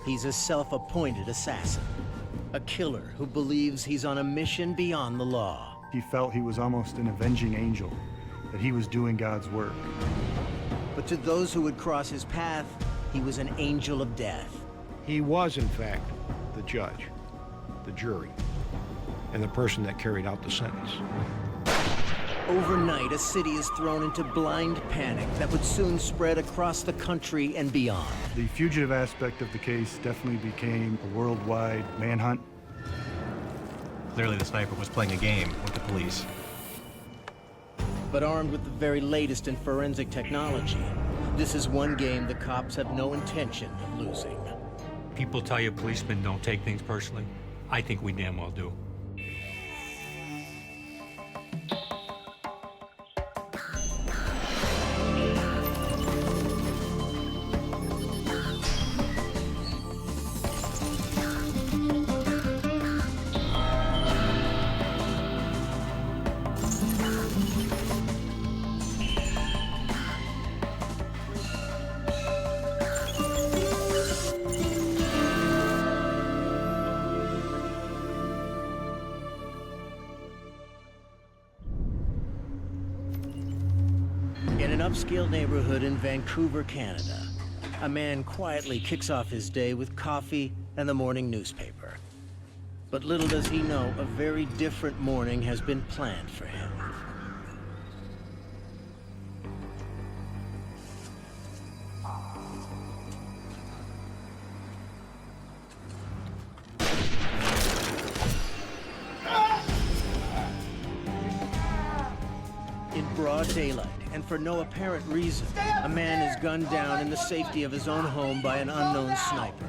He's a self-appointed assassin, a killer who believes he's on a mission beyond the law. He felt he was almost an avenging angel, that he was doing God's work. But to those who would cross his path, he was an angel of death. He was, in fact, the judge, the jury, and the person that carried out the sentence. Overnight, a city is thrown into blind panic that would soon spread across the country and beyond. The fugitive aspect of the case definitely became a worldwide manhunt. Clearly the sniper was playing a game with the police. But armed with the very latest in forensic technology, this is one game the cops have no intention of losing. People tell you policemen don't take things personally. I think we damn well do. In an upscale neighborhood in Vancouver, Canada, a man quietly kicks off his day with coffee and the morning newspaper. But little does he know, a very different morning has been planned for him. In broad daylight, and for no apparent reason, a man is gunned down in the safety of his own home by an unknown sniper.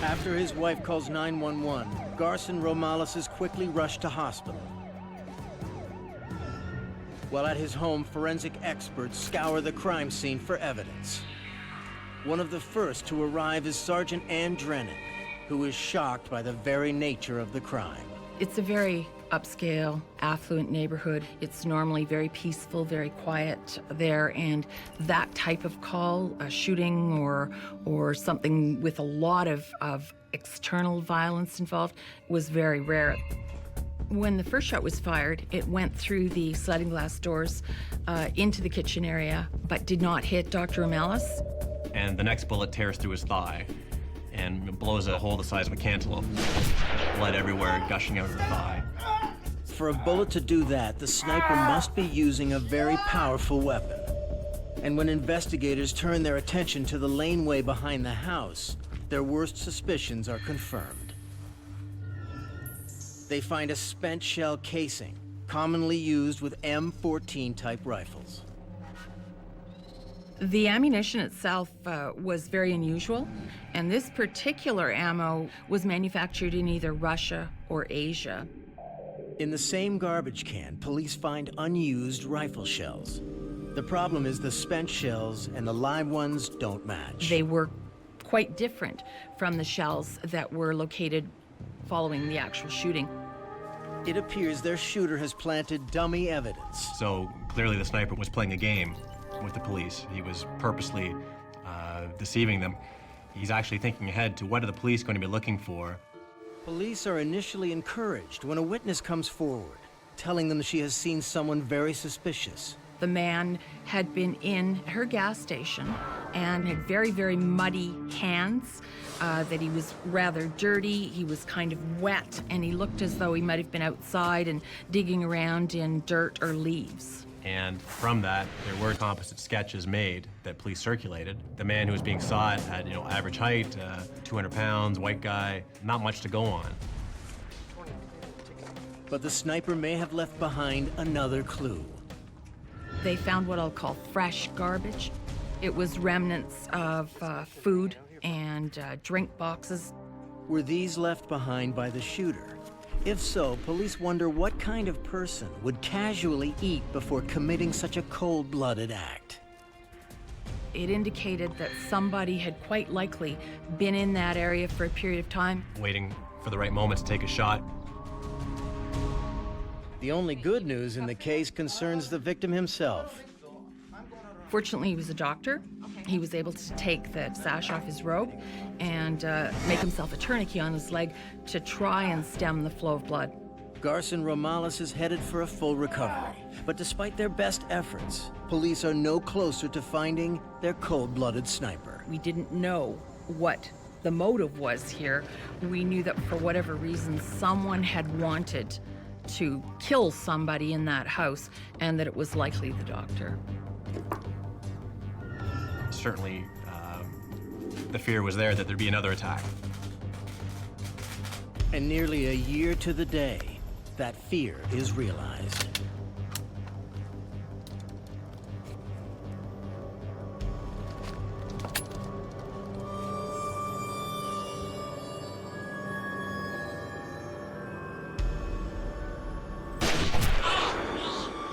After his wife calls 911, Garson Romales is quickly rushed to hospital. While at his home, forensic experts scour the crime scene for evidence. One of the first to arrive is Sergeant Ann Drennan, who is shocked by the very nature of the crime. It's a very upscale, affluent neighborhood. It's normally very peaceful, very quiet there, and that type of call, a shooting or something with a lot of external violence involved, was very rare. When the first shot was fired, it went through the sliding glass doors into the kitchen area, but did not hit Dr. Romales. And the next bullet tears through his thigh and blows a hole the size of a cantaloupe. Blood everywhere, gushing out of the thigh. For a bullet to do that, the sniper must be using a very powerful weapon. And when investigators turn their attention to the laneway behind the house, their worst suspicions are confirmed. They find a spent shell casing, commonly used with M14 type rifles. The ammunition itself was very unusual, and this particular ammo was manufactured in either Russia or Asia. In the same garbage can, police find unused rifle shells. The problem is the spent shells and the live ones don't match. They were quite different from the shells that were located following the actual shooting. It appears their shooter has planted dummy evidence. So clearly the sniper was playing a game with the police. He was purposely deceiving them. He's actually thinking ahead to what are the police going to be looking for. Police are initially encouraged when a witness comes forward, telling them she has seen someone very suspicious. The man had been in her gas station and had very, very muddy hands, that he was rather dirty, he was kind of wet, and he looked as though he might have been outside and digging around in dirt or leaves. And from that, there were composite sketches made that police circulated. The man who was being sought had, average height, 200 pounds, white guy, not much to go on. But the sniper may have left behind another clue. They found what I'll call fresh garbage. It was remnants of food and drink boxes. Were these left behind by the shooter? If so, police wonder what kind of person would casually eat before committing such a cold-blooded act. It indicated that somebody had quite likely been in that area for a period of time. Waiting for the right moment to take a shot. The only good news in the case concerns the victim himself. Fortunately, he was a doctor. He was able to take the sash off his robe and make himself a tourniquet on his leg to try and stem the flow of blood. Garson Romales is headed for a full recovery. But despite their best efforts, police are no closer to finding their cold-blooded sniper. We didn't know what the motive was here. We knew that for whatever reason, someone had wanted to kill somebody in that house, and that it was likely the doctor. Certainly, the fear was there that there'd be another attack. And nearly a year to the day, that fear is realized.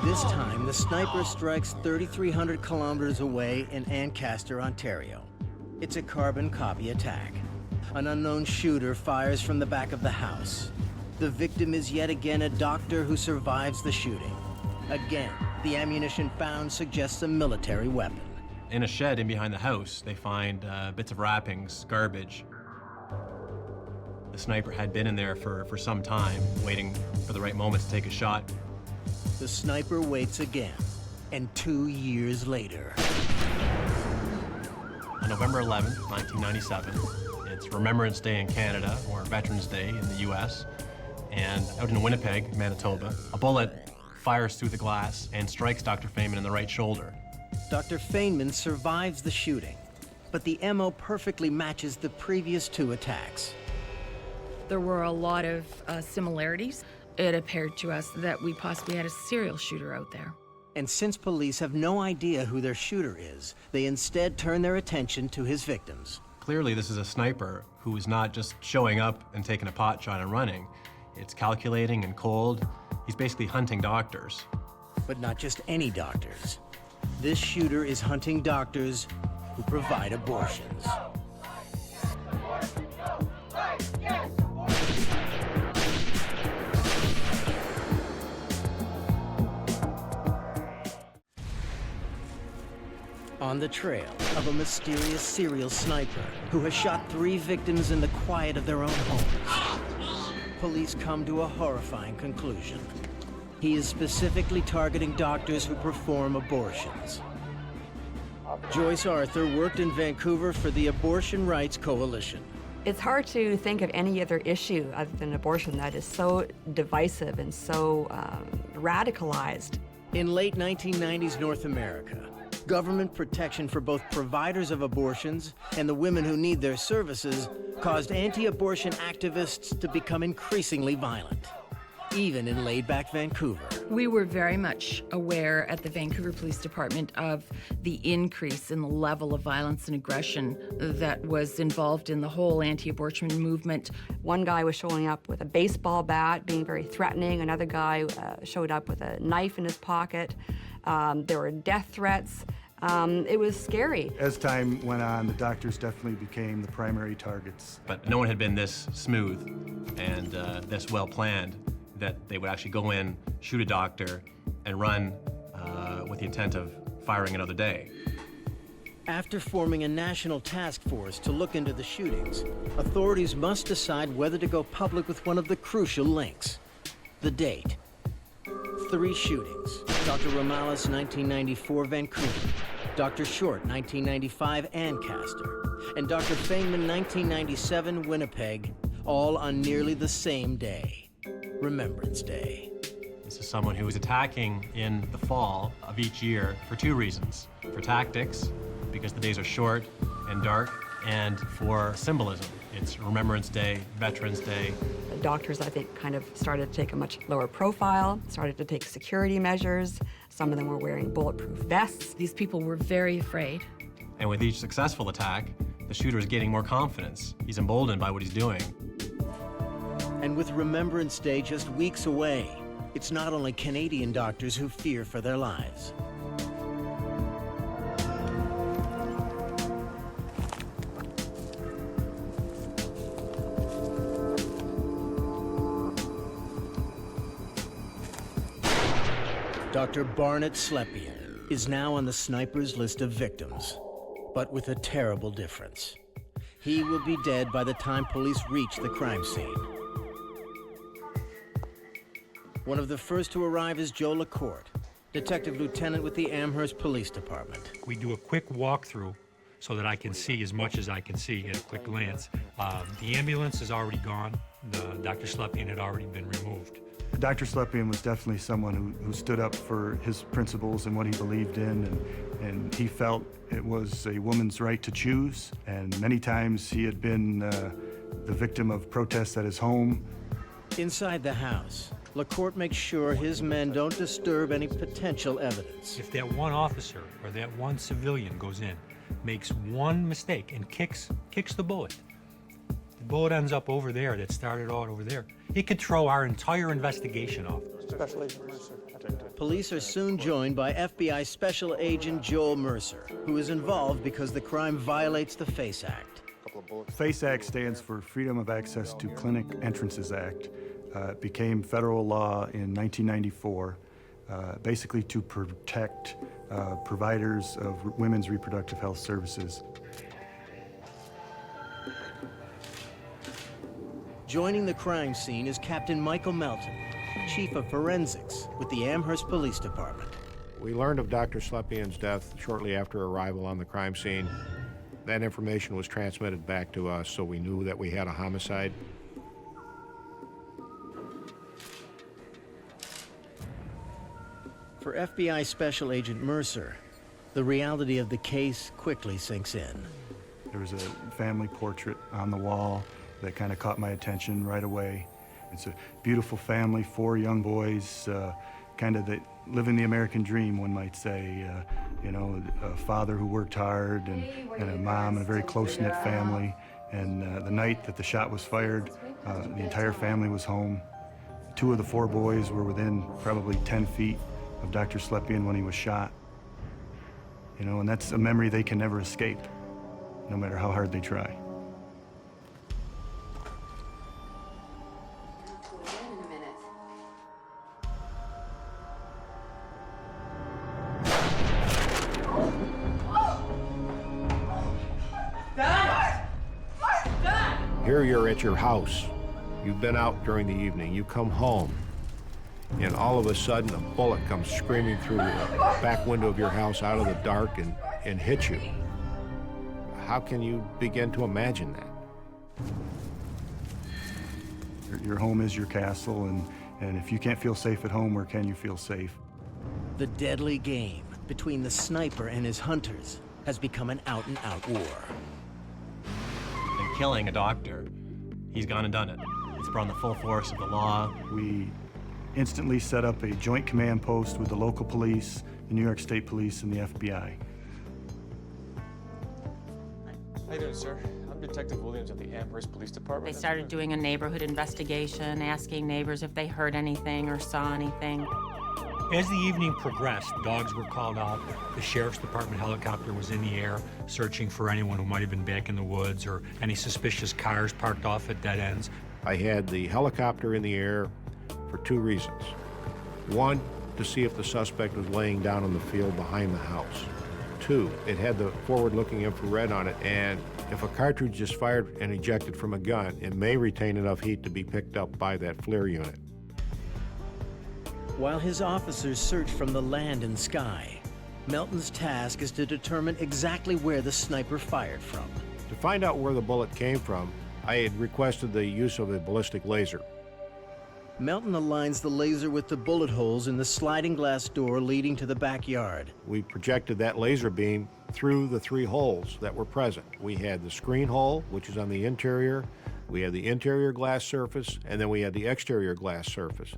This time, the sniper strikes 3,300 kilometers away in Ancaster, Ontario. It's a carbon copy attack. An unknown shooter fires from the back of the house. The victim is yet again a doctor who survives the shooting. Again, the ammunition found suggests a military weapon. In a shed in behind the house, they find bits of wrappings, garbage. The sniper had been in there for some time, waiting for the right moment to take a shot. The sniper waits again, and 2 years later. On November 11th, 1997, it's Remembrance Day in Canada, or Veterans Day in the US, and out in Winnipeg, Manitoba, a bullet fires through the glass and strikes Dr. Feynman in the right shoulder. Dr. Feynman survives the shooting, but the MO perfectly matches the previous 2 attacks. There were a lot of similarities. It appeared to us that we possibly had a serial shooter out there. And since police have no idea who their shooter is, they instead turn their attention to his victims. Clearly, this is a sniper who is not just showing up and taking a pot shot and running. It's calculating and cold. He's basically hunting doctors. But not just any doctors. This shooter is hunting doctors who provide abortions. On the trail of a mysterious serial sniper who has shot 3 victims in the quiet of their own homes, police come to a horrifying conclusion. He is specifically targeting doctors who perform abortions. Joyce Arthur worked in Vancouver for the Abortion Rights Coalition. It's hard to think of any other issue other than abortion that is so divisive and so radicalized. In late 1990s North America, government protection for both providers of abortions and the women who need their services caused anti-abortion activists to become increasingly violent, even in laid-back Vancouver. We were very much aware at the Vancouver Police Department of the increase in the level of violence and aggression that was involved in the whole anti-abortion movement. One guy was showing up with a baseball bat, being very threatening. Another guy showed up with a knife in his pocket. There were death threats. It was scary. As time went on, the doctors definitely became the primary targets. But no one had been this smooth and this well-planned that they would actually go in, shoot a doctor, and run with the intent of firing another day. After forming a national task force to look into the shootings, authorities must decide whether to go public with one of the crucial links: the date. 3 shootings: Dr. Romales, 1994, Vancouver; Dr. Short, 1995, Ancaster; and Dr. Feynman, 1997, Winnipeg, all on nearly the same day, Remembrance Day. This is someone who was attacking in the fall of each year for 2 reasons. For tactics, because the days are short and dark, and for symbolism. It's Remembrance Day, Veterans Day. The doctors, I think, kind of started to take a much lower profile, started to take security measures. Some of them were wearing bulletproof vests. These people were very afraid. And with each successful attack, the shooter is gaining more confidence. He's emboldened by what he's doing. And with Remembrance Day just weeks away, it's not only Canadian doctors who fear for their lives. Dr. Barnett Slepian is now on the sniper's list of victims, but with a terrible difference. He will be dead by the time police reach the crime scene. One of the first to arrive is Joe LaCourte, detective lieutenant with the Amherst Police Department. We do a quick walkthrough so that I can see as much as I can see at a quick glance. The ambulance is already gone. Dr. Slepian had already been removed. Dr. Slepian was definitely someone who stood up for his principles and what he believed in, and he felt it was a woman's right to choose, and many times he had been the victim of protests at his home. Inside the house, LaCourte makes sure his men don't disturb any potential evidence. If that one officer or that one civilian goes in, makes one mistake and kicks the bullet, the bullet ends up over there that started out over there. It could throw our entire investigation off. Police are soon joined by FBI Special Agent Joel Mercer, who is involved because the crime violates the FACE Act. FACE Act stands for Freedom of Access to Clinic Entrances Act. It became federal law in 1994, basically to protect providers of women's reproductive health services. Joining the crime scene is Captain Michael Melton, Chief of Forensics with the Amherst Police Department. We learned of Dr. Slepian's death shortly after arrival on the crime scene. That information was transmitted back to us, so we knew that we had a homicide. For FBI Special Agent Mercer, the reality of the case quickly sinks in. There was a family portrait on the wall that kind of caught my attention right away. It's a beautiful family, 4 young boys, kind of living the American dream, one might say. You know, a father who worked hard and a mom and a very close-knit family. And the night that the shot was fired, the entire family was home. 2 of the 4 boys were within probably 10 feet of Dr. Slepian when he was shot. You know, and that's a memory they can never escape, no matter how hard they try. Here you're at your house. You've been out during the evening. You come home, and all of a sudden a bullet comes screaming through the back window of your house out of the dark and hits you. How can you begin to imagine that? Your home is your castle, and if you can't feel safe at home, where can you feel safe? The deadly game between the sniper and his hunters has become an out-and-out war. And killing a doctor, he's gone and done it. It's brought the full force of the law. We instantly set up a joint command post with the local police, the New York State Police, and the FBI. How you doing, sir? I'm Detective Williams of the Amherst Police Department. They started doing a neighborhood investigation, asking neighbors if they heard anything or saw anything. As the evening progressed, dogs were called out. The sheriff's department helicopter was in the air, searching for anyone who might have been back in the woods or any suspicious cars parked off at dead ends. I had the helicopter in the air for 2 reasons. 1, to see if the suspect was laying down in the field behind the house. 2, it had the forward-looking infrared on it, and if a cartridge is fired and ejected from a gun, it may retain enough heat to be picked up by that FLIR unit. While his officers search from the land and sky, Melton's task is to determine exactly where the sniper fired from. To find out where the bullet came from, I had requested the use of a ballistic laser. Melton aligns the laser with the bullet holes in the sliding glass door leading to the backyard. We projected that laser beam through the 3 holes that were present. We had the screen hole, which is on the interior, we had the interior glass surface, and then we had the exterior glass surface.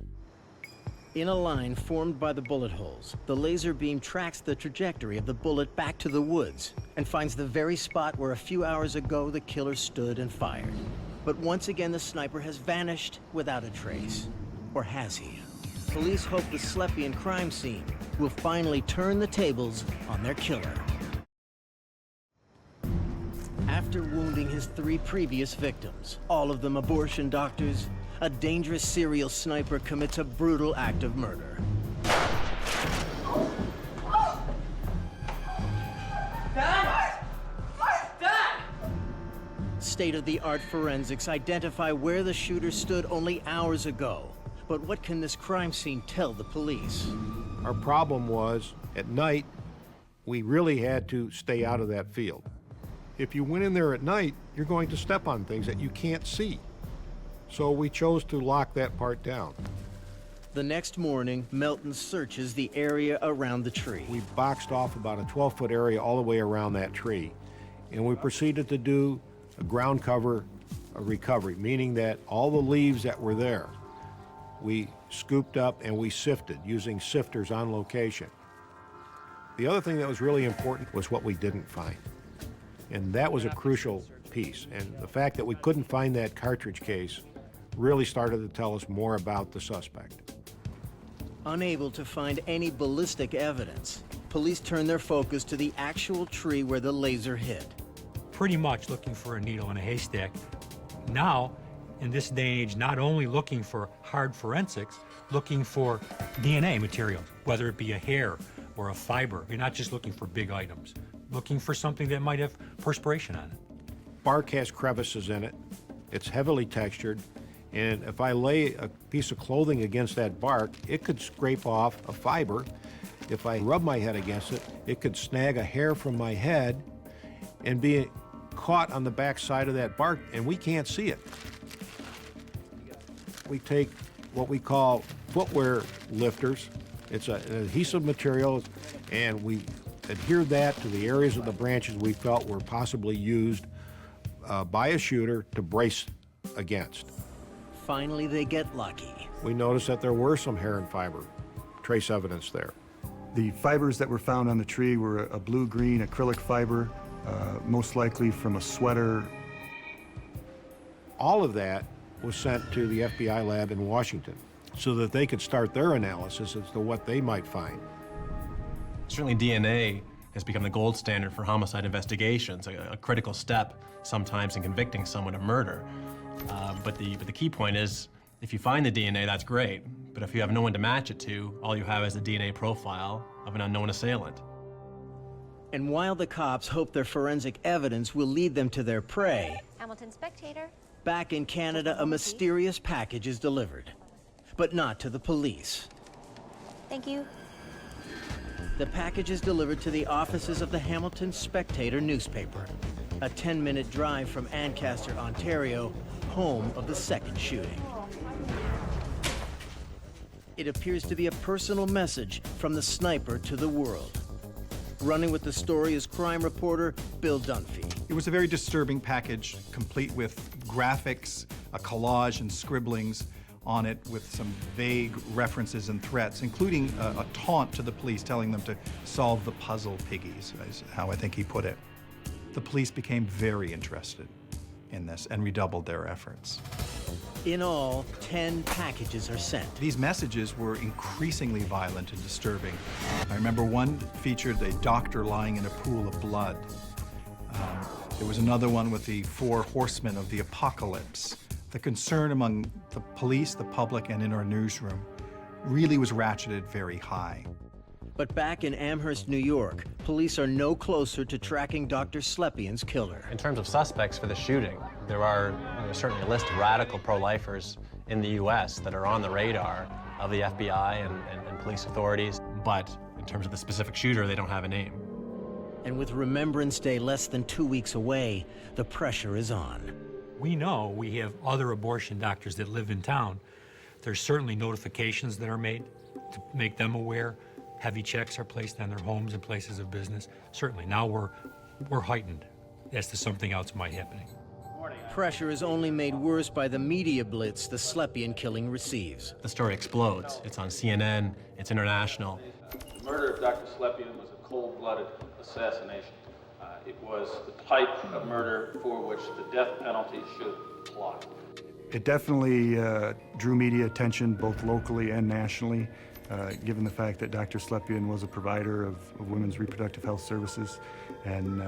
In a line formed by the bullet holes, the laser beam tracks the trajectory of the bullet back to the woods and finds the very spot where a few hours ago the killer stood and fired. But once again, the sniper has vanished without a trace. Or has he? Police hope the Slepian crime scene will finally turn the tables on their killer. After wounding his 3 previous victims, all of them abortion doctors, a dangerous serial sniper commits a brutal act of murder. state-of-the-art forensics identify where the shooter stood only hours ago. But what can this crime scene tell the police? Our problem was, at night, we really had to stay out of that field. If you went in there at night, you're going to step on things that you can't see. So we chose to lock that part down. The next morning, Melton searches the area around the tree. We boxed off about a 12-foot area all the way around that tree, and we proceeded to do a ground cover recovery, meaning that all the leaves that were there, we scooped up and we sifted using sifters on location. The other thing that was really important was what we didn't find. And that was a crucial piece. And the fact that we couldn't find that cartridge case really started to tell us more about the suspect. Unable to find any ballistic evidence, police turn their focus to the actual tree where the laser hit. Pretty much looking for a needle in a haystack. Now, in this day and age, not only looking for hard forensics, looking for DNA materials, whether it be a hair or a fiber. You're not just looking for big items, looking for something that might have perspiration on it. Bark has crevices in it. It's heavily textured. And if I lay a piece of clothing against that bark, it could scrape off a fiber. If I rub my head against it, it could snag a hair from my head and be caught on the back side of that bark, and we can't see it. We take what we call footwear lifters. It's an adhesive material, and we adhere that to the areas of the branches we felt were possibly used by a shooter to brace against. Finally, they get lucky. We noticed that there were some hair and fiber, trace evidence there. The fibers that were found on the tree were a blue-green acrylic fiber, most likely from a sweater. All of that was sent to the FBI lab in Washington so that they could start their analysis as to what they might find. Certainly DNA has become the gold standard for homicide investigations, a critical step sometimes in convicting someone of murder. But the key point is, if you find the DNA, that's great. But if you have no one to match it to, all you have is a DNA profile of an unknown assailant. And while the cops hope their forensic evidence will lead them to their prey, Hamilton Spectator. back in Canada, a mysterious package is delivered. But not to the police. Thank you. The package is delivered to the offices of the Hamilton Spectator newspaper, a 10-minute drive from Ancaster, Ontario, home of the second shooting. It appears to be a personal message from the sniper to the world. Running with the story is crime reporter Bill Dunphy. It was a very disturbing package, complete with graphics, a collage and scribblings on it with some vague references and threats, including a taunt to the police telling them to solve the puzzle, piggies, is how I think he put it. The police became very interested in this and redoubled their efforts. In all, 10 packages are sent. These messages were increasingly violent and disturbing. I remember one featured a doctor lying in a pool of blood. There was another one with the 4 horsemen of the apocalypse. The concern among the police, the public, and in our newsroom really was ratcheted very high. But back in Amherst, New York, police are no closer to tracking Dr. Slepian's killer. In terms of suspects for the shooting, there's certainly a list of radical pro-lifers in the U.S. that are on the radar of the FBI and police authorities. But in terms of the specific shooter, they don't have a name. And with Remembrance Day less than 2 weeks away, the pressure is on. We know we have other abortion doctors that live in town. There's certainly notifications that are made to make them aware. Heavy checks are placed on their homes and places of business. Certainly, now we're heightened as to something else might happening. Pressure is only made worse by the media blitz the Slepian killing receives. The story explodes. It's on CNN, it's international. The murder of Dr. Slepian was a cold-blooded assassination. It was the type of murder for which the death penalty should apply. It definitely drew media attention both locally and nationally, given the fact that Dr. Slepian was a provider of women's reproductive health services. And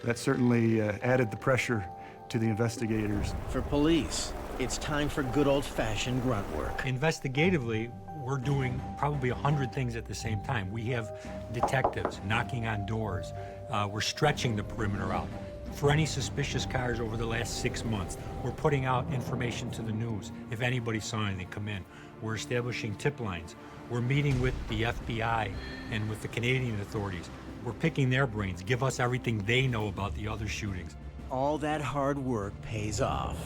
that certainly added the pressure to the investigators. For police, it's time for good old-fashioned grunt work. Investigatively, we're doing probably 100 things at the same time. We have detectives knocking on doors. We're stretching the perimeter out. for any suspicious cars over the last 6 months. We're putting out information to the news. If anybody saw anything, come in. We're establishing tip lines. We're meeting with the FBI and with the Canadian authorities. We're picking their brains, give us everything they know about the other shootings. All that hard work pays off.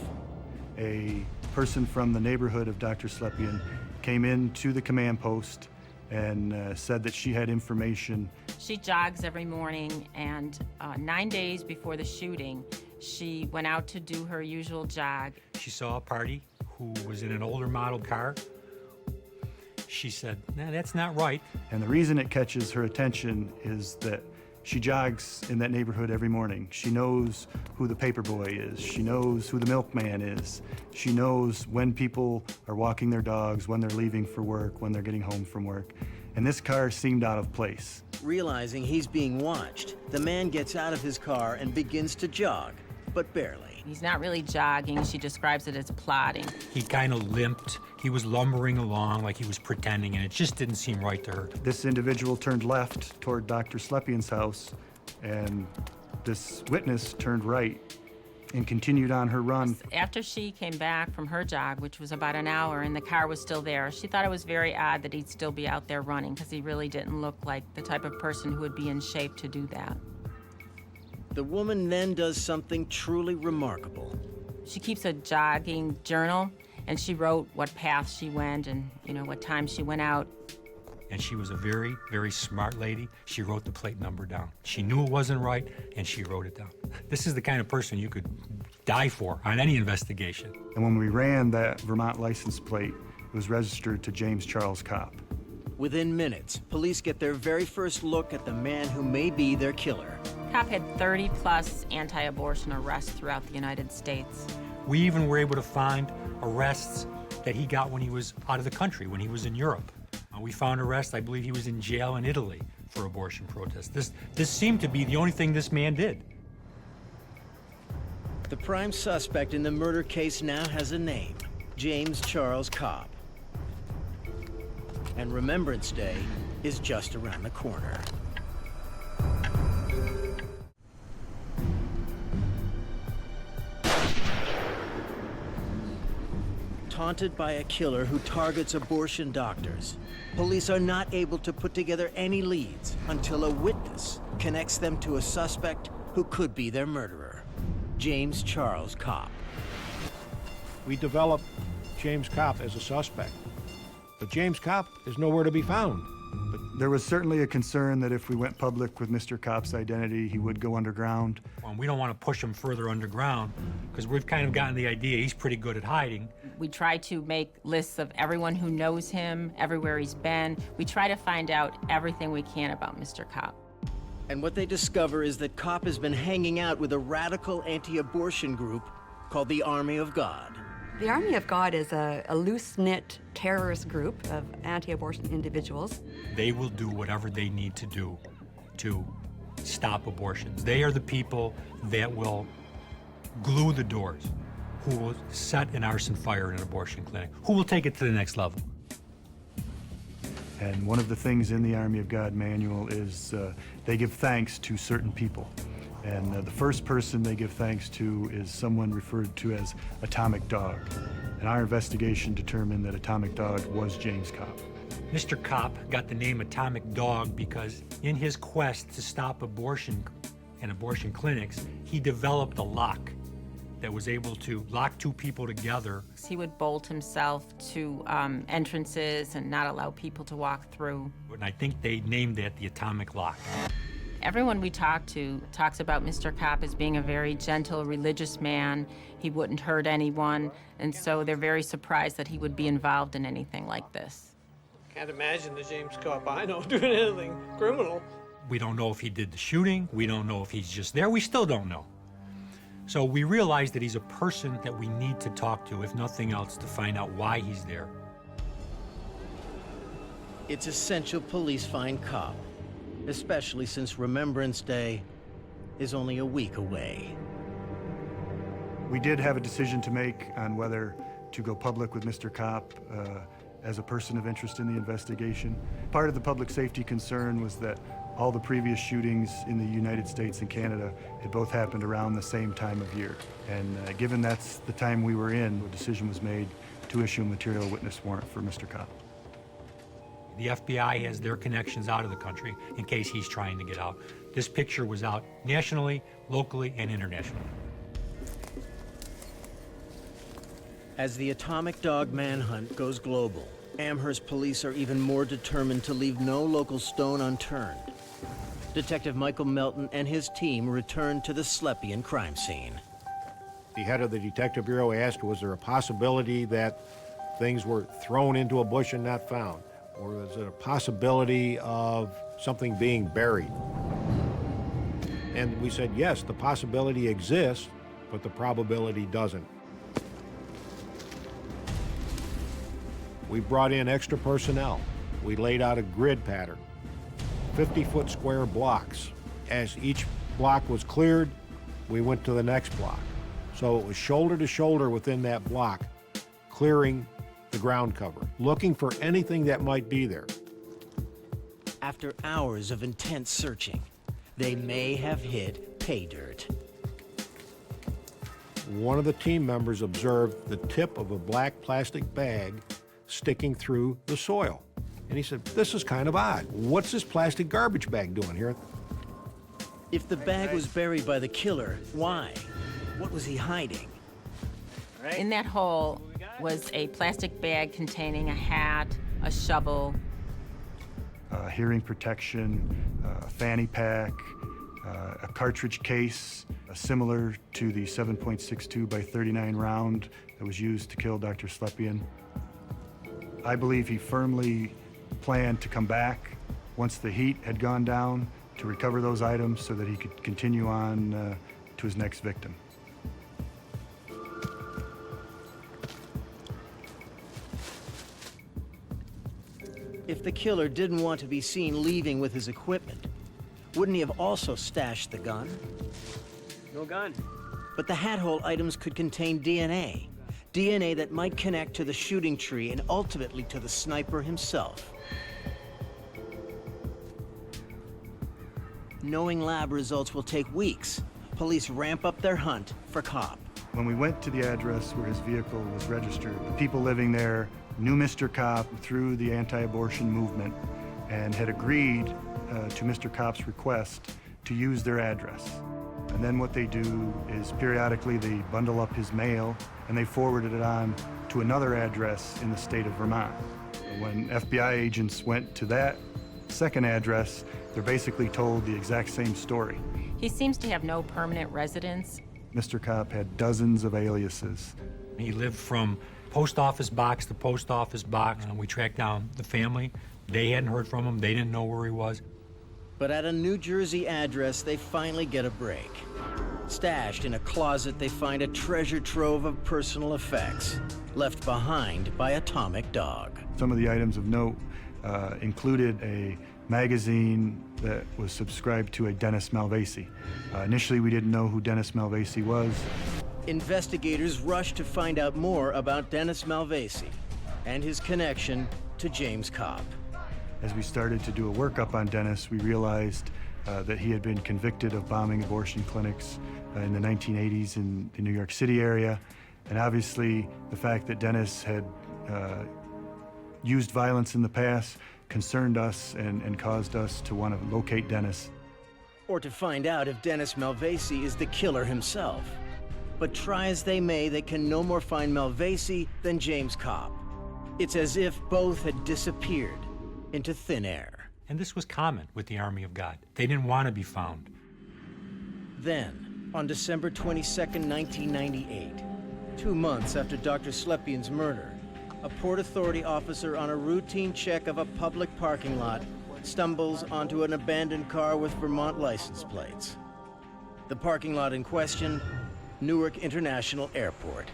A person from the neighborhood of Dr. Slepian came into the command post and said that she had information. She jogs every morning, and 9 days before the shooting, she went out to do her usual jog. She saw a party who was in an older model car. She said, "Nah, that's not right." And the reason it catches her attention is that she jogs in that neighborhood every morning. She knows who the paper boy is. She knows who the milkman is. She knows when people are walking their dogs, when they're leaving for work, when they're getting home from work. And this car seemed out of place. Realizing he's being watched, the man gets out of his car and begins to jog, but barely. He's not really jogging. She describes it as plodding. He kind of limped. He was lumbering along like he was pretending, and it just didn't seem right to her. This individual turned left toward Dr. Slepian's house, and this witness turned right and continued on her run. After she came back from her jog, which was about an hour, and the car was still there, she thought it was very odd that he'd still be out there running, because he really didn't look like the type of person who would be in shape to do that. The woman then does something truly remarkable. She keeps a jogging journal, and she wrote what path she went and, what time she went out. And she was a very, very smart lady. She wrote the plate number down. She knew it wasn't right, and she wrote it down. This is the kind of person you could die for on any investigation. And when we ran that Vermont license plate, it was registered to James Charles Kopp. Within minutes, police get their very first look at the man who may be their killer. Kopp had 30-plus anti-abortion arrests throughout the United States. We even were able to find arrests that he got when he was out of the country, when he was in Europe. We found arrests, I believe he was in jail in Italy for abortion protests. This seemed to be the only thing this man did. The prime suspect in the murder case now has a name, James Charles Kopp. And Remembrance Day is just around the corner. Taunted by a killer who targets abortion doctors, police are not able to put together any leads until a witness connects them to a suspect who could be their murderer, James Charles Kopp. We developed James Kopp as a suspect, but James Kopp is nowhere to be found. But there was certainly a concern that if we went public with Mr. Kopp's identity, he would go underground. Well, we don't want to push him further underground because we've kind of gotten the idea he's pretty good at hiding. We try to make lists of everyone who knows him, everywhere he's been. We try to find out everything we can about Mr. Kopp. And what they discover is that Kopp has been hanging out with a radical anti-abortion group called the Army of God. The Army of God is a loose-knit terrorist group of anti-abortion individuals. They will do whatever they need to do to stop abortions. They are the people that will glue the doors, who will set an arson fire in an abortion clinic, who will take it to the next level. And one of the things in the Army of God manual is they give thanks to certain people. And the first person they give thanks to is someone referred to as Atomic Dog. And our investigation determined that Atomic Dog was James Kopp. Mr. Kopp got the name Atomic Dog because in his quest to stop abortion and abortion clinics, he developed a lock that was able to lock two people together. He would bolt himself to entrances and not allow people to walk through. And I think they named that the Atomic Lock. Everyone we talk to talks about Mr. Kopp as being a very gentle, religious man. He wouldn't hurt anyone, and so they're very surprised that he would be involved in anything like this. Can't imagine the James Kopp I know doing anything criminal. We don't know if he did the shooting. We don't know if he's just there. We still don't know. So we realize that he's a person that we need to talk to, if nothing else, to find out why he's there. It's essential police find Kopp, especially since Remembrance Day is only a week away. We did have a decision to make on whether to go public with Mr. Kopp as a person of interest in the investigation. Part of the public safety concern was that All the previous shootings in the United States and Canada had both happened around the same time of year. And given that's the time we were in, a decision was made to issue a material witness warrant for Mr. Kopp. The FBI has their connections out of the country in case he's trying to get out. This picture was out nationally, locally, and internationally. As the atomic dog manhunt goes global, Amherst police are even more determined to leave no local stone unturned. Detective Michael Melton and his team return to the Slepian crime scene. The head of the Detective Bureau asked, was there a possibility that things were thrown into a bush and not found? Or was it a possibility of something being buried? And we said, yes, the possibility exists, but the probability doesn't. We brought in extra personnel. We laid out a grid pattern, 50-foot square blocks. As each block was cleared, we went to the next block. So it was shoulder to shoulder within that block, clearing the ground cover, looking for anything that might be there. After hours of intense searching, they may have hit pay dirt. One of the team members observed the tip of a black plastic bag sticking through the soil. And he said, this is kind of odd. What's this plastic garbage bag doing here? If the bag was buried by the killer, why? What was he hiding? In that hole was a plastic bag containing a hat, a shovel. Hearing protection, a fanny pack, a cartridge case, similar to the 7.62 by 39 round that was used to kill Dr. Slepian. I believe he firmly planned to come back once the heat had gone down to recover those items so that he could continue on to his next victim. If the killer didn't want to be seen leaving with his equipment, wouldn't he have also stashed the gun? No gun. But the hat hole items could contain DNA. DNA that might connect to the shooting tree and ultimately to the sniper himself. Knowing lab results will take weeks, police ramp up their hunt for Kopp. When we went to the address where his vehicle was registered, the people living there knew Mr. Kopp through the anti-abortion movement and had agreed to Mr. Kopp's request to use their address. And then what they do is periodically they bundle up his mail and they forwarded it on to another address in the state of Vermont. When FBI agents went to that second address, they're basically told the exact same story. He seems to have no permanent residence. Mr. Kopp had dozens of aliases. He lived from post office box to post office box. We tracked down the family. They hadn't heard from him. They didn't know where he was. But at a New Jersey address, they finally get a break. Stashed in a closet, they find a treasure trove of personal effects left behind by Atomic Dog. Some of the items of note included a magazine that was subscribed to a Dennis Malvasi. Initially, we didn't know who Dennis Malvasi was. Investigators rushed to find out more about Dennis Malvasi and his connection to James Kopp. As we started to do a workup on Dennis, we realized that he had been convicted of bombing abortion clinics in the 1980s in the New York City area. And obviously, the fact that Dennis had used violence in the past concerned us and caused us to want to locate Dennis. Or to find out if Dennis Malvasi is the killer himself. But try as they may, they can no more find Malvasi than James Kopp. It's as if both had disappeared into thin air. And this was common with the Army of God. They didn't want to be found. Then, on December 22nd, 1998, 2 months after Dr. Slepian's murder, a Port Authority officer on a routine check of a public parking lot stumbles onto an abandoned car with Vermont license plates. The parking lot in question, Newark International Airport.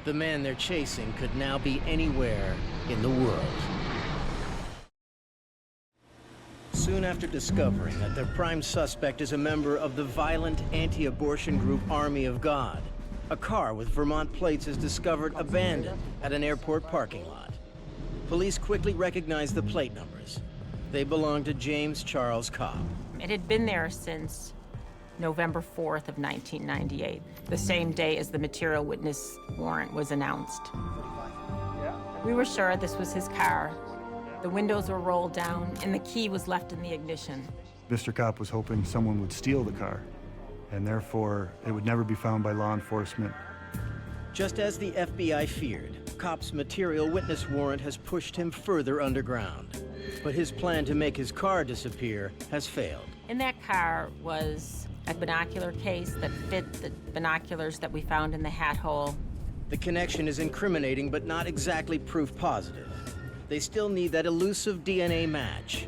The man they're chasing could now be anywhere in the world. Soon after discovering that their prime suspect is a member of the violent anti-abortion group Army of God, a car with Vermont plates is discovered abandoned at an airport parking lot. Police quickly recognize the plate numbers. They belong to James Charles Cobb. It had been there since November 4th of 1998, the same day as the material witness warrant was announced. We were sure this was his car. The windows were rolled down and the key was left in the ignition. Mr. Kopp was hoping someone would steal the car, and therefore it would never be found by law enforcement. Just as the FBI feared, Kopp's material witness warrant has pushed him further underground. But his plan to make his car disappear has failed. In that car was a binocular case that fit the binoculars that we found in the hat hole. The connection is incriminating, but not exactly proof positive. They still need that elusive DNA match.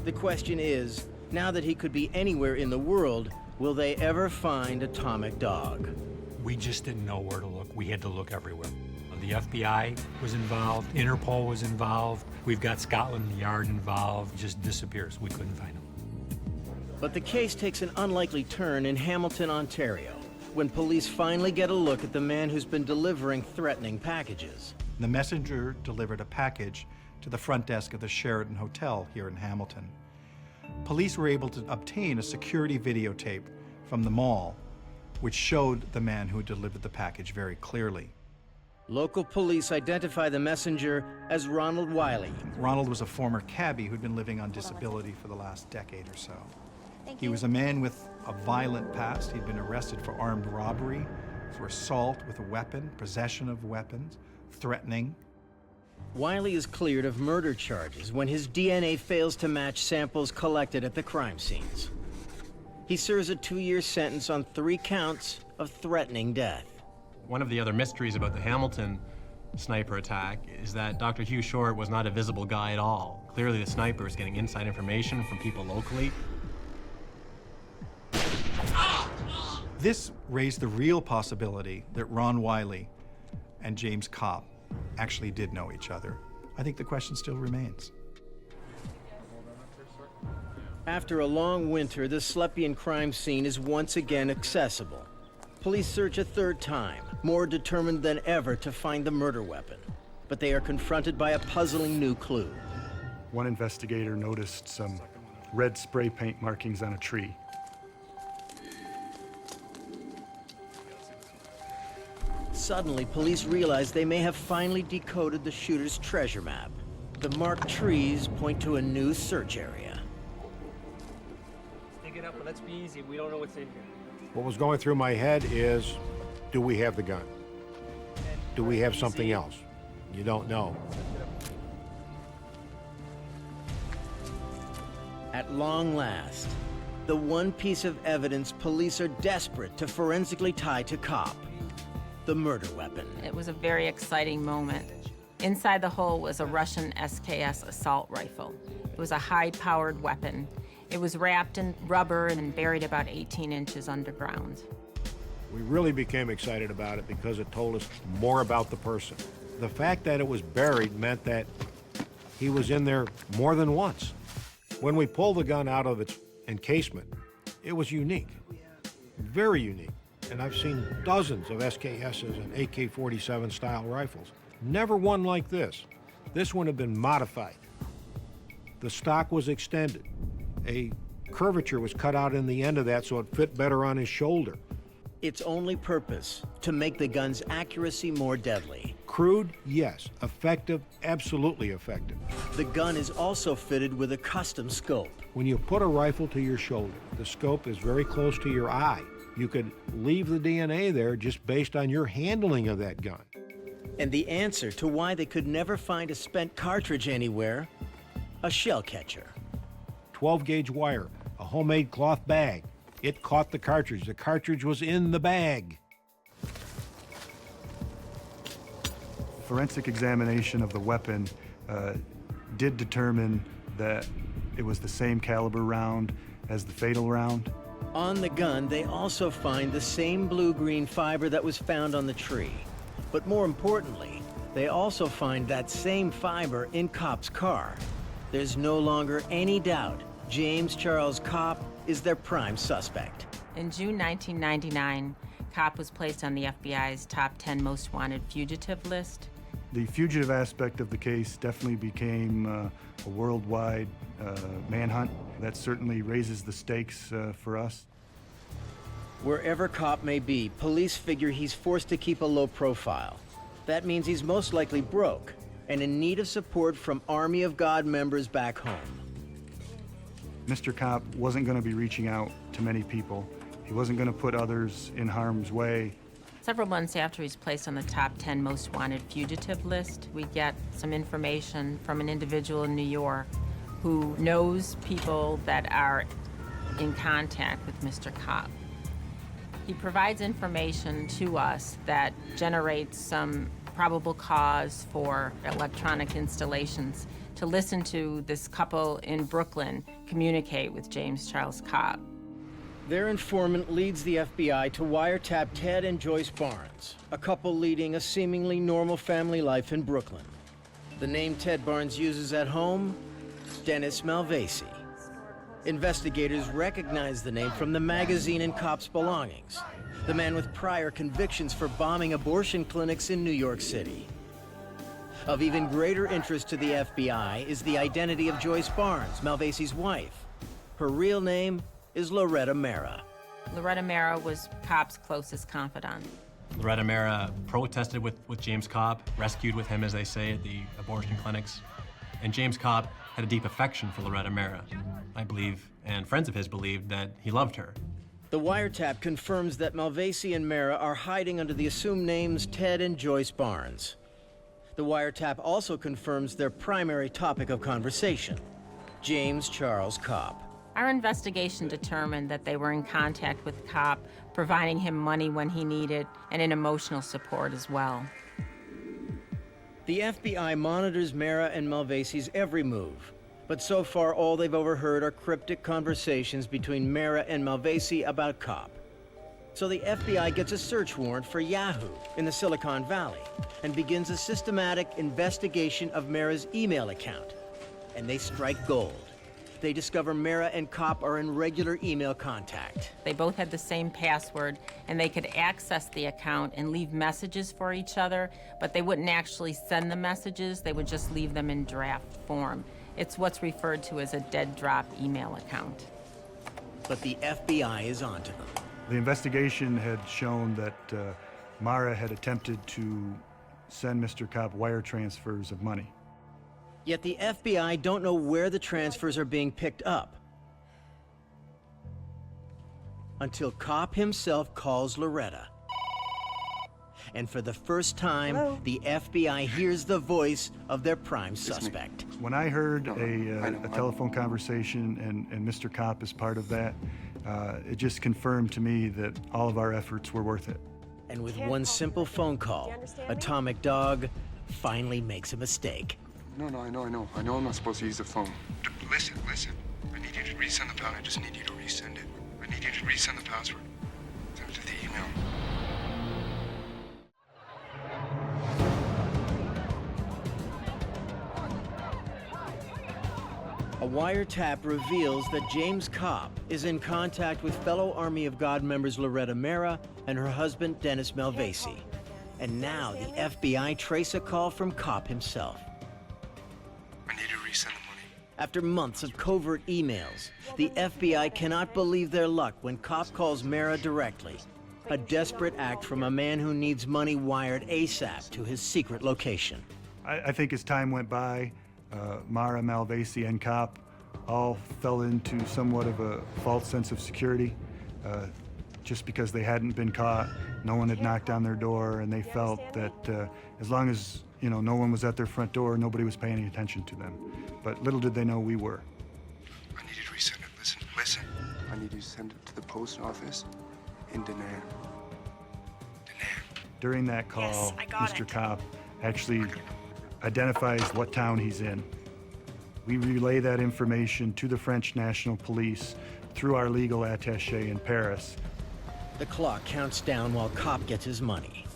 The question is, now that he could be anywhere in the world, will they ever find Atomic Dog? We just didn't know where to look. We had to look everywhere. The FBI was involved, Interpol was involved, we've got Scotland Yard involved. It just disappears. We couldn't find him. But the case takes an unlikely turn in Hamilton, Ontario, when police finally get a look at the man who's been delivering threatening packages. The messenger delivered a package to the front desk of the Sheraton Hotel here in Hamilton. Police were able to obtain a security videotape from the mall, which showed the man who delivered the package very clearly. Local police identify the messenger as Ronald Wiley. Ronald was a former cabbie who'd been living on disability for the last decade or so. Thank He you. was a man with a violent past. He'd been arrested for armed robbery, for assault with a weapon, possession of weapons, threatening. Wiley is cleared of murder charges when his DNA fails to match samples collected at the crime scenes. He serves a 2-year sentence on 3 counts of threatening death. One of the other mysteries about the Hamilton sniper attack is that Dr. Hugh Short was not a visible guy at all. Clearly the sniper was getting inside information from people locally. This raised the real possibility that Ron Wiley and James Kopp actually did know each other. I think the question still remains. After a long winter, the Slepian crime scene is once again accessible. Police search a 3rd time, more determined than ever to find the murder weapon. But they are confronted by a puzzling new clue. One investigator noticed some red spray paint markings on a tree. Suddenly, police realize they may have finally decoded the shooter's treasure map. The marked trees point to a new search area. Dig it up, but let's be easy. We don't know what's in here. What was going through my head is, do we have the gun? Do we have something else? You don't know. At long last, the one piece of evidence police are desperate to forensically tie to Kopp: the murder weapon. It was a very exciting moment. Inside the hole was a Russian SKS assault rifle. It was a high-powered weapon. It was wrapped in rubber and buried about 18 inches underground. We really became excited about it because it told us more about the person. The fact that it was buried meant that he was in there more than once. When we pulled the gun out of its encasement, it was unique, very unique. And I've seen dozens of SKSs and AK-47 style rifles. Never one like this. This one had been modified. The stock was extended. A curvature was cut out in the end of that so it fit better on his shoulder. Its only purpose, to make the gun's accuracy more deadly. Crude, yes. Effective, absolutely effective. The gun is also fitted with a custom scope. When you put a rifle to your shoulder, the scope is very close to your eye. You could leave the DNA there just based on your handling of that gun. And the answer to why they could never find a spent cartridge anywhere: a shell catcher. 12-gauge wire, a homemade cloth bag. It caught the cartridge. The cartridge was in the bag. Forensic examination of the weapon did determine that it was the same caliber round as the fatal round. On the gun, they also find the same blue-green fiber that was found on the tree. But more importantly, they also find that same fiber in Kopp's car. There's no longer any doubt James Charles Kopp is their prime suspect. In June 1999, Kopp was placed on the FBI's top 10 most wanted fugitive list. The fugitive aspect of the case definitely became a worldwide manhunt. That certainly raises the stakes for us. Wherever Cop may be, police figure he's forced to keep a low profile. That means he's most likely broke and in need of support from Army of God members back home. Mr. Cop wasn't going to be reaching out to many people. He wasn't going to put others in harm's way. Several months after he's placed on the top 10 most wanted fugitive list, we get some information from an individual in New York who knows people that are in contact with Mr. Cop. He provides information to us that generates some probable cause for electronic installations to listen to this couple in Brooklyn communicate with James Charles Cop. Their informant leads the FBI to wiretap Ted and Joyce Barnes, a couple leading a seemingly normal family life in Brooklyn. The name Ted Barnes uses at home, Dennis Malvasi. Investigators recognize the name from the magazine and Cop's belongings, the man with prior convictions for bombing abortion clinics in New York City. Of even greater interest to the FBI is the identity of Joyce Barnes, Malvasi's wife. Her real name is Loretta Mara. Loretta Mara was Cop's closest confidant. Loretta Mara protested with James Cop, rescued with him, as they say, at the abortion clinics. And James Cop had a deep affection for Loretta Mara. I believe, and friends of his believed, that he loved her. The wiretap confirms that Malvasi and Mara are hiding under the assumed names Ted and Joyce Barnes. The wiretap also confirms their primary topic of conversation, James Charles Cop. Our investigation determined that they were in contact with Cop, providing him money when he needed and an emotional support as well. The FBI monitors Mara and Malvasi's every move, but so far all they've overheard are cryptic conversations between Mara and Malvasi about Cop. So the FBI gets a search warrant for Yahoo in the Silicon Valley and begins a systematic investigation of Mara's email account. And they strike gold. They discover Mara and Cop are in regular email contact. They both had the same password, and they could access the account and leave messages for each other, but they wouldn't actually send the messages. They would just leave them in draft form. It's what's referred to as a dead drop email account. But the FBI is onto them. The investigation had shown that Mara had attempted to send Mr. Cop wire transfers of money. Yet the FBI don't know where the transfers are being picked up until Cop himself calls Loretta. And for the first time, the FBI hears the voice of their prime suspect. When I heard a telephone conversation and Mr. Cop is part of that, it just confirmed to me that all of our efforts were worth it. And with one simple phone call, Atomic Dog finally makes a mistake. No, I know I'm not supposed to use the phone. Listen. I need you to resend the password. I just need you to resend it. I need you to resend the password. Send it to the email. A wiretap reveals that James Cop is in contact with fellow Army of God members Loretta Mara and her husband Dennis Malvasi. And now the FBI trace a call from Cop himself. I need you to resend the money. After months of covert emails, the FBI cannot believe their luck when Cop calls Mara directly. A desperate act from a man who needs money wired ASAP to his secret location. I think as time went by, Mara, Malvasi, and Cop all fell into somewhat of a false sense of security. Just because they hadn't been caught, no one had knocked on their door, and they felt that as long as no one was at their front door, nobody was paying any attention to them. But little did they know we were. I need you to resend it. Listen. I need you to send it to the post office in Da Nang. During that call, Mr. Cop actually identifies what town he's in. We relay that information to the French National Police through our legal attaché in Paris. The clock counts down while Cop gets his money.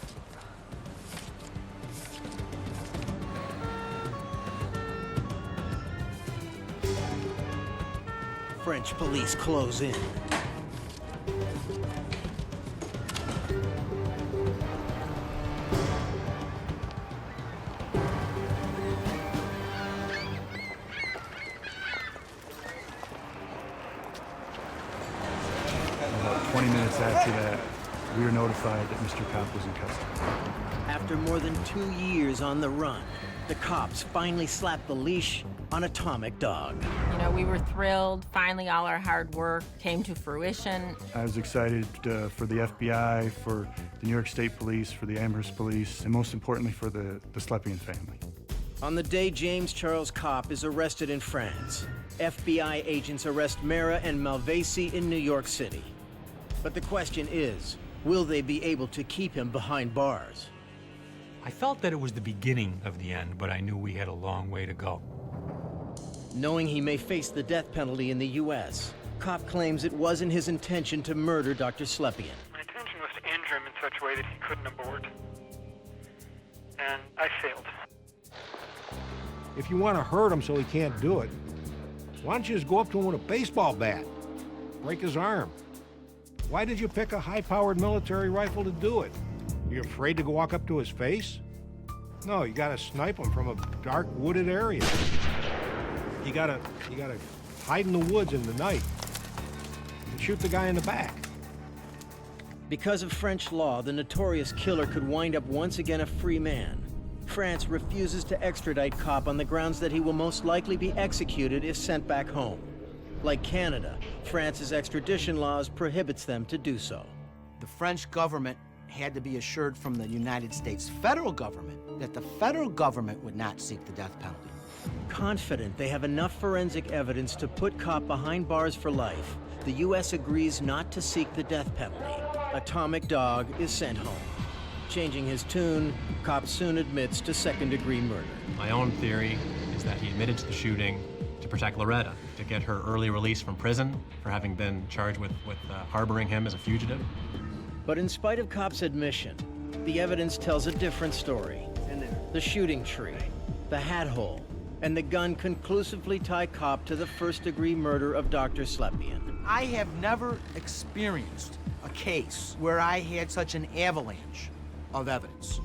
French police close in. minutes after that, we were notified that Mr. Kopp was in custody. After more than 2 years on the run, the cops finally slapped the leash on Atomic Dog. You know, we were thrilled. Finally, all our hard work came to fruition. I was excited for the FBI, for the New York State Police, for the Amherst Police, and most importantly for the Slepian family. On the day James Charles Kopp is arrested in France, FBI agents arrest Mera and Malvesi in New York City. But the question is, will they be able to keep him behind bars? I felt that it was the beginning of the end, but I knew we had a long way to go. Knowing he may face the death penalty in the U.S., Kopp claims it wasn't his intention to murder Dr. Slepian. My intention was to injure him in such a way that he couldn't abort. And I failed. If you want to hurt him so he can't do it, why don't you just go up to him with a baseball bat? Break his arm. Why did you pick a high-powered military rifle to do it? You afraid to go walk up to his face? No, you gotta snipe him from a dark, wooded area. You gotta hide in the woods in the night and shoot the guy in the back. Because of French law, the notorious killer could wind up once again a free man. France refuses to extradite Kopp on the grounds that he will most likely be executed if sent back home. Like Canada, France's extradition laws prohibits them to do so. The French government had to be assured from the United States federal government that the federal government would not seek the death penalty. Confident they have enough forensic evidence to put Kopp behind bars for life, the U.S. agrees not to seek the death penalty. Atomic Dog is sent home. Changing his tune, Kopp soon admits to second-degree murder. My own theory is that he admitted to the shooting to protect Loretta, to get her early release from prison for having been charged with harboring him as a fugitive. But in spite of Kopp's admission, the evidence tells a different story. The shooting tree, the hat hole, and the gun conclusively tie Kopp to the first-degree murder of Dr. Slepian. I have never experienced a case where I had such an avalanche of evidence.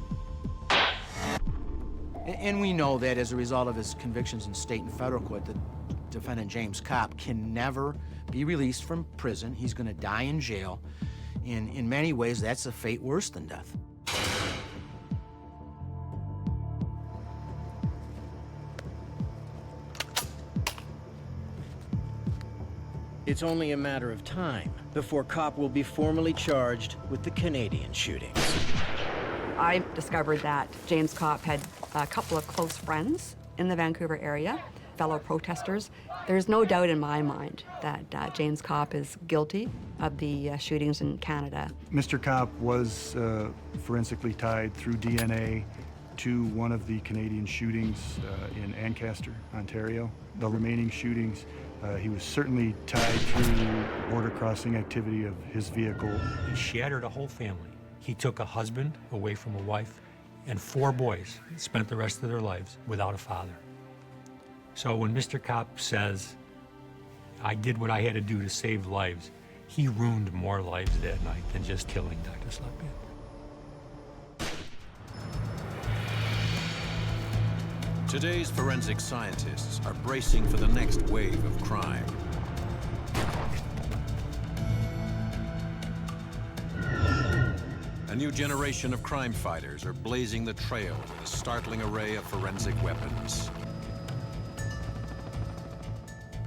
And we know that as a result of his convictions in state and federal court, the defendant James Kopp can never be released from prison. He's going to die in jail. And in many ways, that's a fate worse than death. It's only a matter of time before Kopp will be formally charged with the Canadian shootings. I discovered that James Kopp had a couple of close friends in the Vancouver area, fellow protesters. There's no doubt in my mind that James Kopp is guilty of the shootings in Canada. Mr. Kopp was forensically tied through DNA to one of the Canadian shootings in Ancaster, Ontario. The remaining shootings, he was certainly tied through border crossing activity of his vehicle. He shattered a whole family. He took a husband away from a wife, and 4 boys spent the rest of their lives without a father. So when Mr. Kopp says, I did what I had to do to save lives, he ruined more lives that night than just killing Dr. Slepian. Today's forensic scientists are bracing for the next wave of crime. A new generation of crime fighters are blazing the trail with a startling array of forensic weapons.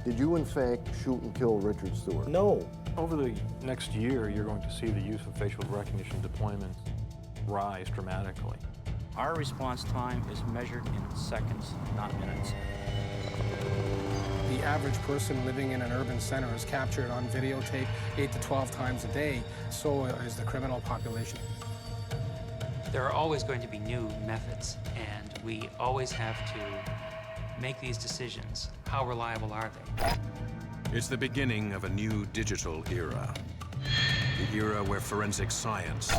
Did you, in fact, shoot and kill Richard Stewart? No. Over the next year, you're going to see the use of facial recognition deployments rise dramatically. Our response time is measured in seconds, not minutes. The average person living in an urban center is captured on videotape 8 to 12 times a day. So is the criminal population. There are always going to be new methods, and we always have to make these decisions. How reliable are they? It's the beginning of a new digital era. The era where forensic science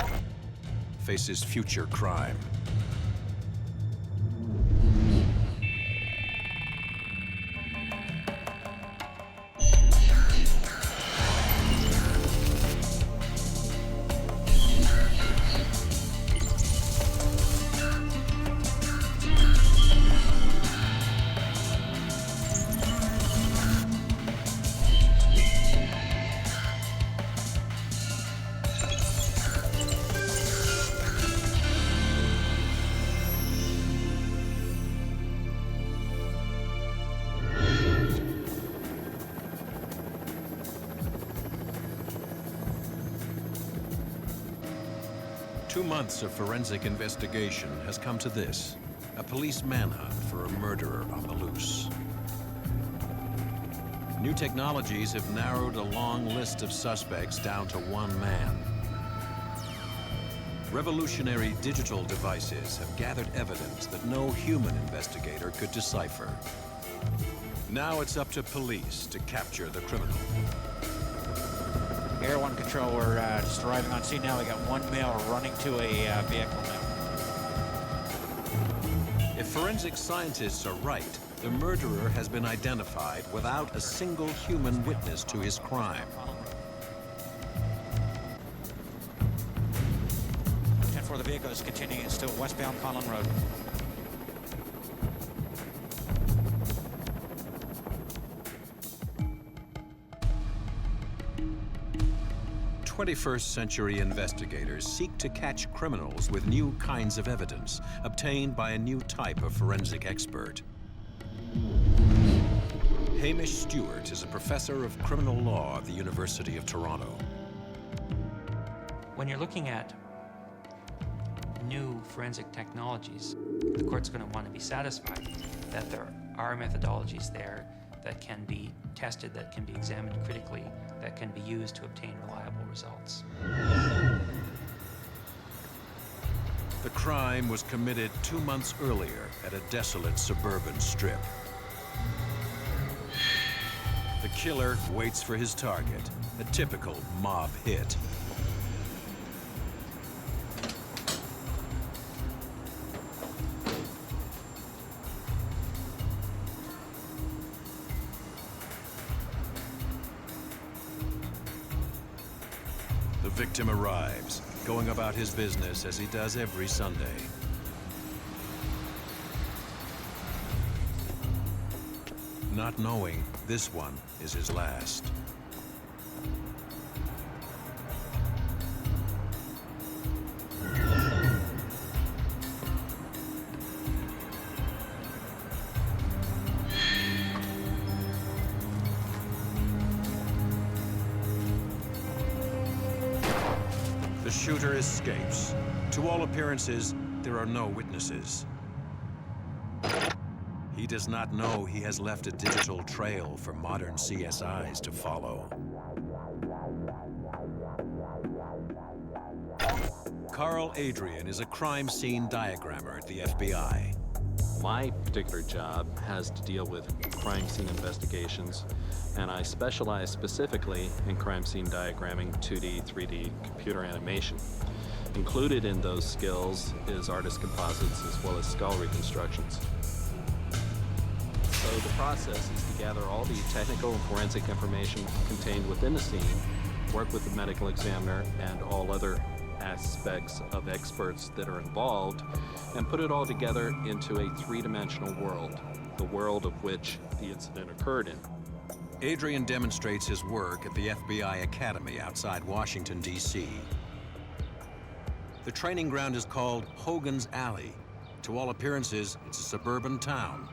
faces future crime. 2 months of forensic investigation has come to this: a police manhunt for a murderer on the loose. New technologies have narrowed a long list of suspects down to one man. Revolutionary digital devices have gathered evidence that no human investigator could decipher. Now it's up to police to capture the criminal. Air 1 Control, we're just arriving on scene now. We got one male running to a vehicle now. If forensic scientists are right, the murderer has been identified without a single human witness to his crime. 10-4, the vehicle is continuing still westbound Conlon Road. 21st century investigators seek to catch criminals with new kinds of evidence obtained by a new type of forensic expert. Hamish Stewart is a professor of criminal law at the University of Toronto. When you're looking at new forensic technologies, the court's going to want to be satisfied that there are methodologies there that can be tested, that can be examined critically, that can be used to obtain reliable results. The crime was committed 2 months earlier at a desolate suburban strip. The killer waits for his target, a typical mob hit. The victim arrives, going about his business as he does every Sunday. Not knowing this one is his last. The shooter escapes. To all appearances, there are no witnesses. He does not know he has left a digital trail for modern CSIs to follow. Carl Adrian is a crime scene diagrammer at the FBI. My particular job has to deal with crime scene investigations, and I specialize specifically in crime scene diagramming, 2D, 3D, computer animation. Included in those skills is artist composites as well as skull reconstructions. So the process is to gather all the technical and forensic information contained within the scene, work with the medical examiner and all other aspects of experts that are involved, and put it all together into a three-dimensional world, the world of which the incident occurred in. Adrian demonstrates his work at the FBI Academy outside Washington, D.C. The training ground is called Hogan's Alley. To all appearances, it's a suburban town.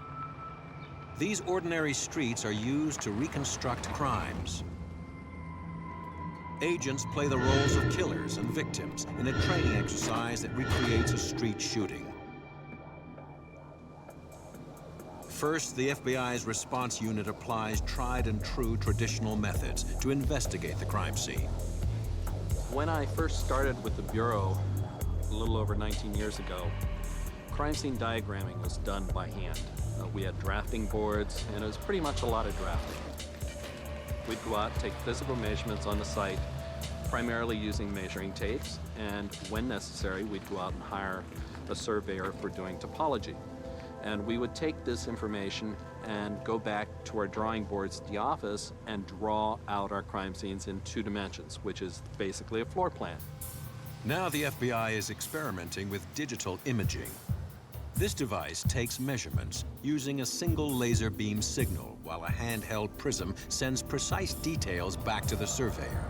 These ordinary streets are used to reconstruct crimes. Agents play the roles of killers and victims in a training exercise that recreates a street shooting. First, the FBI's response unit applies tried and true traditional methods to investigate the crime scene. When I first started with the Bureau a little over 19 years ago, crime scene diagramming was done by hand. We had drafting boards, and it was pretty much a lot of drafting. We'd go out, take physical measurements on the site, primarily using measuring tapes, and when necessary, we'd go out and hire a surveyor for doing topology. And we would take this information and go back to our drawing boards at the office and draw out our crime scenes in 2 dimensions, which is basically a floor plan. Now the FBI is experimenting with digital imaging. This device takes measurements using a single laser beam signal, while a handheld prism sends precise details back to the surveyor.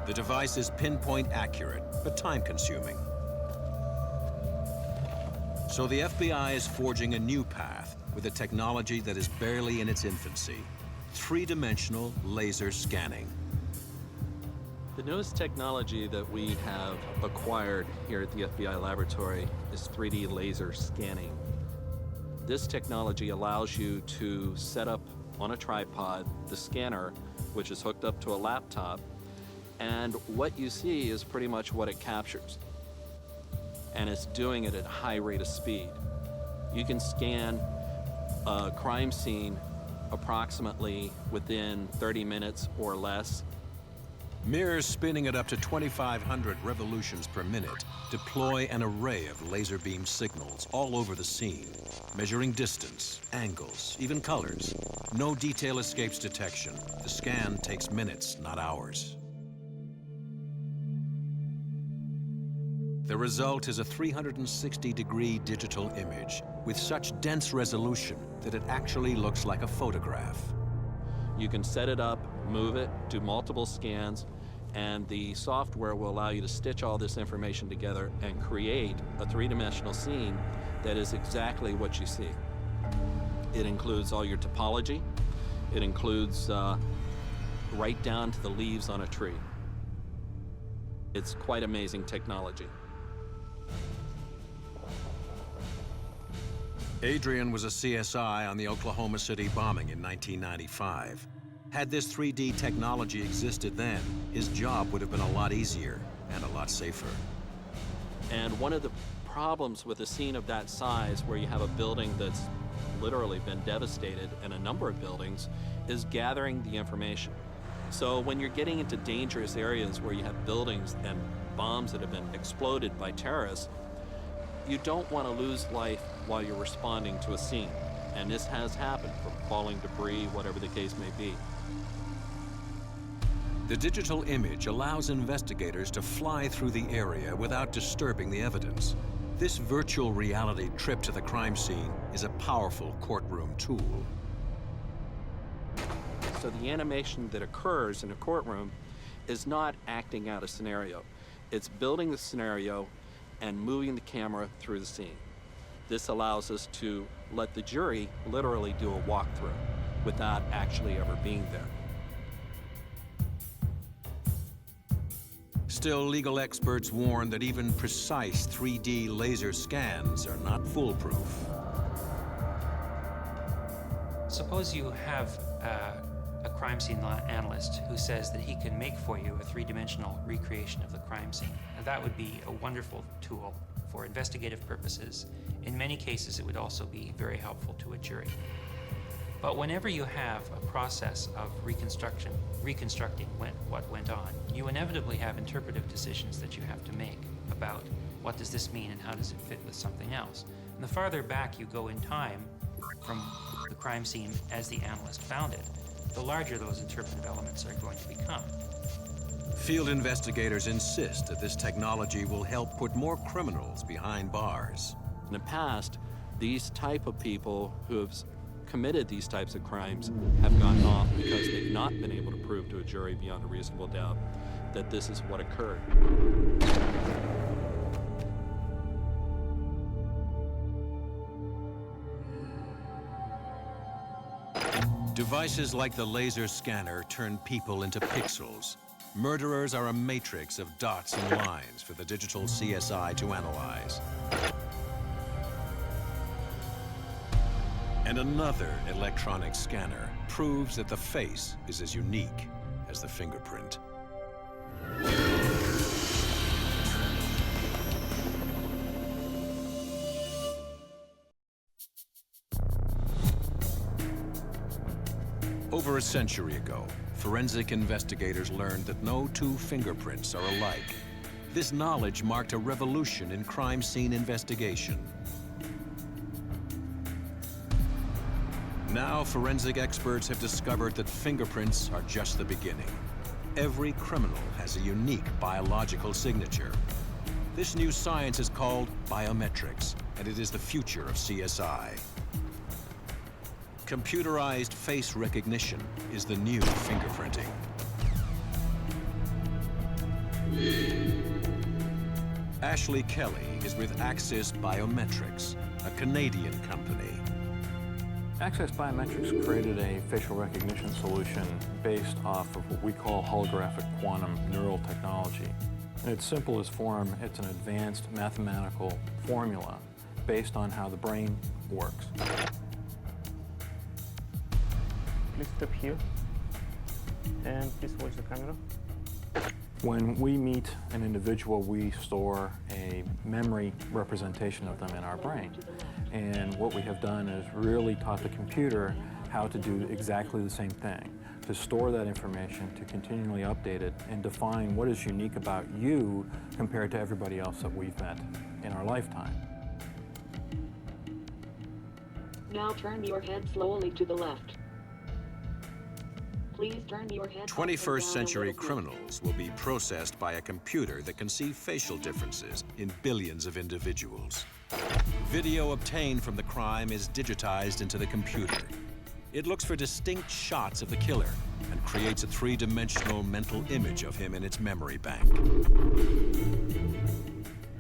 The device is pinpoint accurate, but time-consuming. So the FBI is forging a new path with a technology that is barely in its infancy: 3-dimensional laser scanning. The newest technology that we have acquired here at the FBI laboratory is 3D laser scanning. This technology allows you to set up on a tripod the scanner, which is hooked up to a laptop, and what you see is pretty much what it captures. And it's doing it at a high rate of speed. You can scan a crime scene approximately within 30 minutes or less. Mirrors spinning at up to 2,500 revolutions per minute deploy an array of laser beam signals all over the scene, measuring distance, angles, even colors. No detail escapes detection. The scan takes minutes, not hours. The result is a 360-degree digital image with such dense resolution that it actually looks like a photograph. You can set it up, move it, do multiple scans, and the software will allow you to stitch all this information together and create a three-dimensional scene that is exactly what you see. It includes all your topology. It includes right down to the leaves on a tree. It's quite amazing technology. Adrian was a CSI on the Oklahoma City bombing in 1995. Had this 3D technology existed then, his job would have been a lot easier and a lot safer. And one of the problems with a scene of that size, where you have a building that's literally been devastated and a number of buildings, is gathering the information. So when you're getting into dangerous areas where you have buildings and bombs that have been exploded by terrorists, you don't want to lose life while you're responding to a scene. And this has happened, from falling debris, whatever the case may be. The digital image allows investigators to fly through the area without disturbing the evidence. This virtual reality trip to the crime scene is a powerful courtroom tool. So the animation that occurs in a courtroom is not acting out a scenario. It's building the scenario and moving the camera through the scene. This allows us to let the jury literally do a walkthrough without actually ever being there. Still, legal experts warn that even precise 3D laser scans are not foolproof. Suppose you have a crime scene analyst who says that he can make for you a three-dimensional recreation of the crime scene. And that would be a wonderful tool for investigative purposes. In many cases, it would also be very helpful to a jury. But whenever you have a process of reconstructing what went on, you inevitably have interpretive decisions that you have to make about what does this mean and how does it fit with something else. And the farther back you go in time from the crime scene as the analyst found it, the larger those interpretive elements are going to become. Field investigators insist that this technology will help put more criminals behind bars. In the past, these type of people who have committed these types of crimes have gotten off because they've not been able to prove to a jury beyond a reasonable doubt that this is what occurred. Devices like the laser scanner turn people into pixels. Murderers are a matrix of dots and lines for the digital CSI to analyze. And another electronic scanner proves that the face is as unique as the fingerprint. Over a century ago, forensic investigators learned that no two fingerprints are alike. This knowledge marked a revolution in crime scene investigation. Now, forensic experts have discovered that fingerprints are just the beginning. Every criminal has a unique biological signature. This new science is called biometrics, and it is the future of CSI. Computerized face recognition is the new fingerprinting. Ashley Kelly is with Axis Biometrics, a Canadian company. Access Biometrics created a facial recognition solution based off of what we call holographic quantum neural technology. In its simplest form, it's an advanced mathematical formula based on how the brain works. Please step here and please watch the camera. When we meet an individual, we store a memory representation of them in our brain. And what we have done is really taught the computer how to do exactly the same thing, to store that information, to continually update it, and define what is unique about you compared to everybody else that we've met in our lifetime. Now turn your head slowly to the left. Please turn your head 21st century criminals will be processed by a computer that can see facial differences in billions of individuals. Video obtained from the crime is digitized into the computer. It looks for distinct shots of the killer and creates a three-dimensional mental image of him in its memory bank.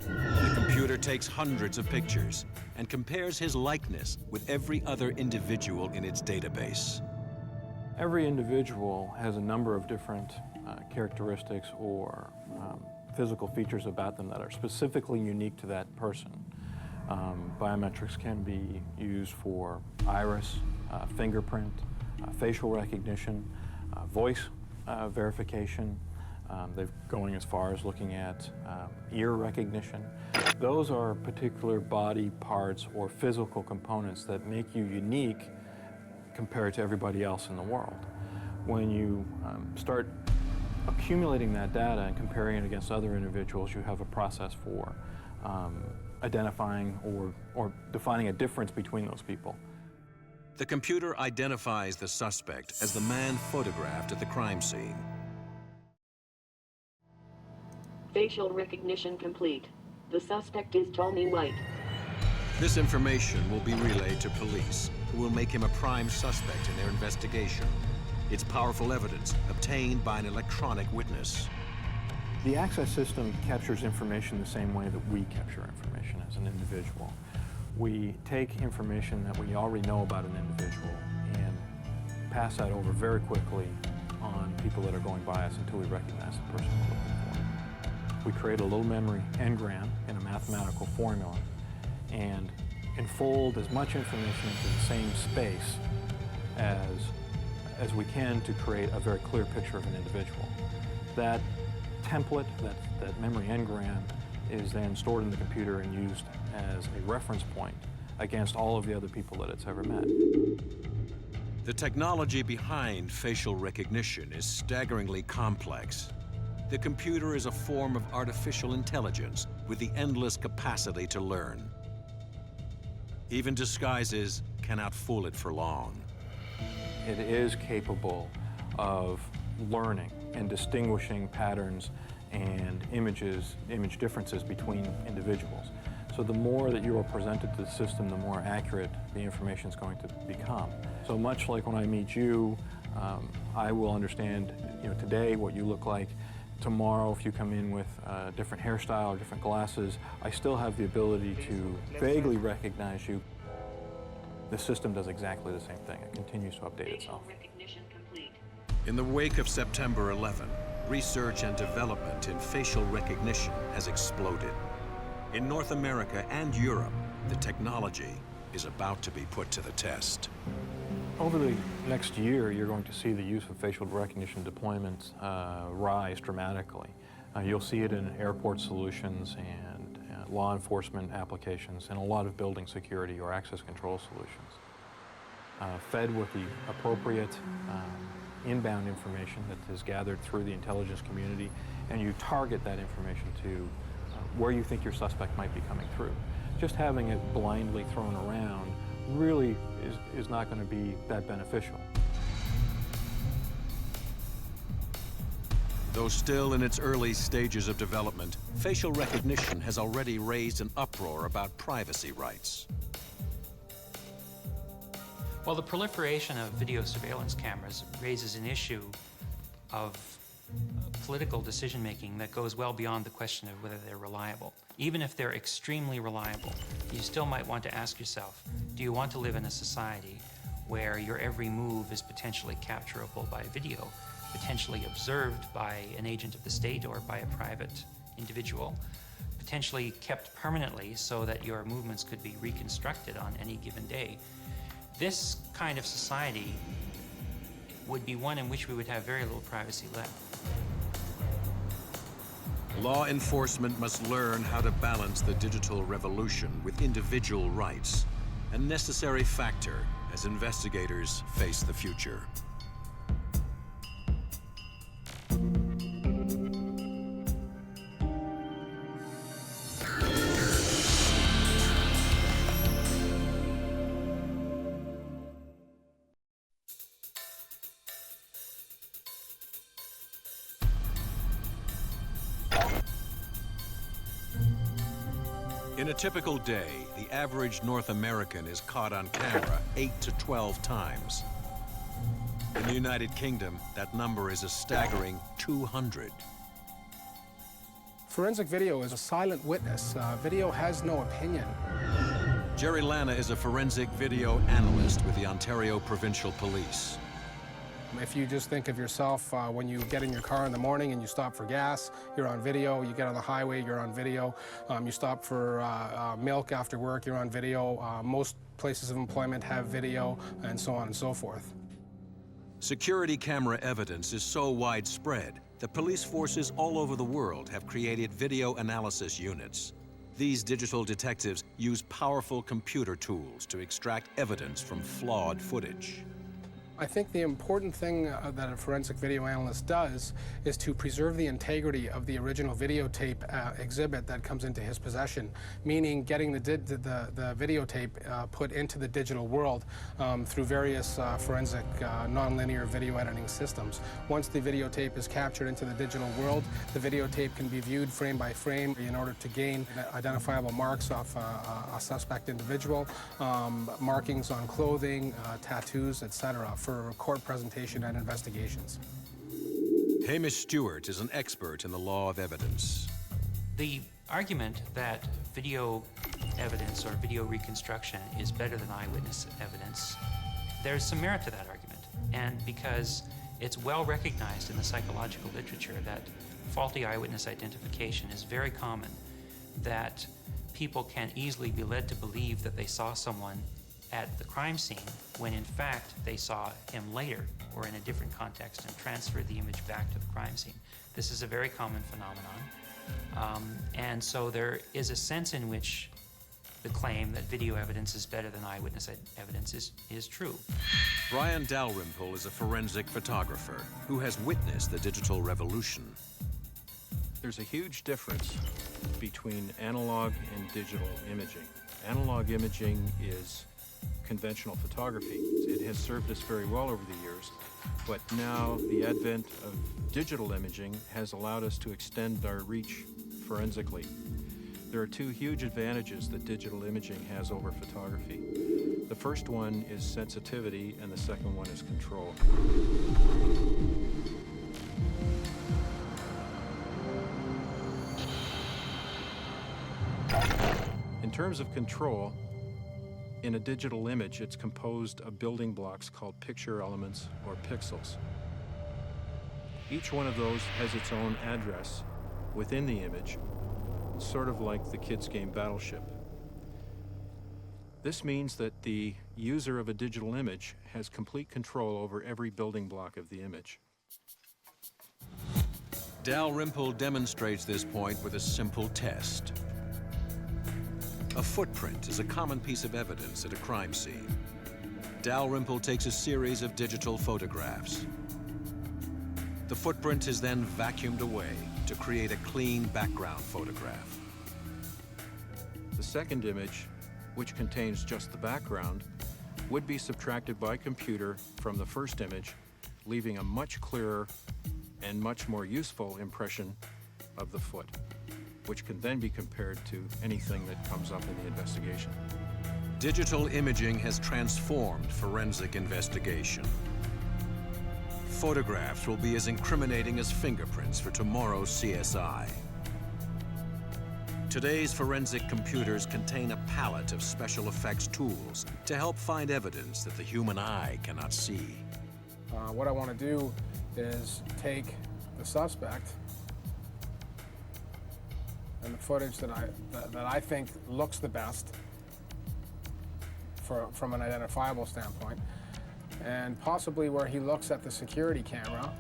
The computer takes hundreds of pictures and compares his likeness with every other individual in its database. Every individual has a number of different characteristics or physical features about them that are specifically unique to that person. Biometrics can be used for iris, fingerprint, facial recognition, voice verification. They're going as far as looking at ear recognition. Those are particular body parts or physical components that make you unique compared to everybody else in the world. When you start accumulating that data and comparing it against other individuals, you have a process for identifying or defining a difference between those people. The computer identifies the suspect as the man photographed at the crime scene. Facial recognition complete. The suspect is Tony White. This information will be relayed to police, who will make him a prime suspect in their investigation. It's powerful evidence obtained by an electronic witness. The access system captures information the same way that we capture information as an individual. We take information that we already know about an individual and pass that over very quickly on people that are going by us until we recognize the person we're looking for. We create a little memory engram in a mathematical formula and enfold as much information into the same space as we can to create a very clear picture of an individual. That template, that memory engram, is then stored in the computer and used as a reference point against all of the other people that it's ever met. The technology behind facial recognition is staggeringly complex. The computer is a form of artificial intelligence with the endless capacity to learn. Even disguises cannot fool it for long. It is capable of learning and distinguishing patterns and image differences between individuals. So the more that you are presented to the system, the more accurate the information is going to become. So much like when I meet you, I will understand, today what you look like. Tomorrow, if you come in with a different hairstyle or different glasses, I still have the ability to vaguely recognize you. The system does exactly the same thing. It continues to update itself. In the wake of September 11, research and development in facial recognition has exploded. In North America and Europe, the technology is about to be put to the test. Over the next year, you're going to see the use of facial recognition deployments rise dramatically. You'll see it in airport solutions and law enforcement applications and a lot of building security or access control solutions. Fed with the appropriate inbound information that is gathered through the intelligence community, and you target that information to where you think your suspect might be coming through. Just having it blindly thrown around really is not going to be that beneficial. Though still in its early stages of development, facial recognition has already raised an uproar about privacy rights. Well, the proliferation of video surveillance cameras raises an issue of political decision-making that goes well beyond the question of whether they're reliable. Even if they're extremely reliable, you still might want to ask yourself, do you want to live in a society where your every move is potentially capturable by video, potentially observed by an agent of the state or by a private individual, potentially kept permanently so that your movements could be reconstructed on any given day. This kind of society would be one in which we would have very little privacy left. Law enforcement must learn how to balance the digital revolution with individual rights, a necessary factor as investigators face the future. In a typical day, the average North American is caught on camera 8 to 12 times. In the United Kingdom, that number is a staggering 200. Forensic video is a silent witness. Video has no opinion. Jerry Lana is a forensic video analyst with the Ontario Provincial Police. If you just think of yourself when you get in your car in the morning and you stop for gas, you're on video. You get on the highway, you're on video. You stop for milk after work, you're on video. Most places of employment have video, and so on and so forth. Security camera evidence is so widespread that police forces all over the world have created video analysis units. These digital detectives use powerful computer tools to extract evidence from flawed footage. I think the important thing that a forensic video analyst does is to preserve the integrity of the original videotape exhibit that comes into his possession, meaning getting the videotape put into the digital world through various forensic nonlinear video editing systems. Once the videotape is captured into the digital world, the videotape can be viewed frame by frame in order to gain identifiable marks of a suspect individual, markings on clothing, tattoos, etc. for court presentation and investigations. Hamish Stewart is an expert in the law of evidence. The argument that video evidence or video reconstruction is better than eyewitness evidence, there's some merit to that argument. And because it's well recognized in the psychological literature that faulty eyewitness identification is very common, that people can easily be led to believe that they saw someone at the crime scene when in fact they saw him later or in a different context and transferred the image back to the crime scene. This is a very common phenomenon. And so there is a sense in which the claim that video evidence is better than eyewitness evidence is true. Brian Dalrymple is a forensic photographer who has witnessed the digital revolution. There's a huge difference between analog and digital imaging. Analog imaging is conventional photography. It has served us very well over the years, but now the advent of digital imaging has allowed us to extend our reach forensically. There are two huge advantages that digital imaging has over photography. The first one is sensitivity, and the second one is control. In terms of control, in a digital image, it's composed of building blocks called picture elements or pixels. Each one of those has its own address within the image, sort of like the kids' game Battleship. This means that the user of a digital image has complete control over every building block of the image. Dalrymple demonstrates this point with a simple test. A footprint is a common piece of evidence at a crime scene. Dalrymple takes a series of digital photographs. The footprint is then vacuumed away to create a clean background photograph. The second image, which contains just the background, would be subtracted by computer from the first image, leaving a much clearer and much more useful impression of the foot, which can then be compared to anything that comes up in the investigation. Digital imaging has transformed forensic investigation. Photographs will be as incriminating as fingerprints for tomorrow's CSI. Today's forensic computers contain a palette of special effects tools to help find evidence that the human eye cannot see. What I want to do is take the suspect and the footage that I think looks the best from an identifiable standpoint, and possibly where he looks at the security camera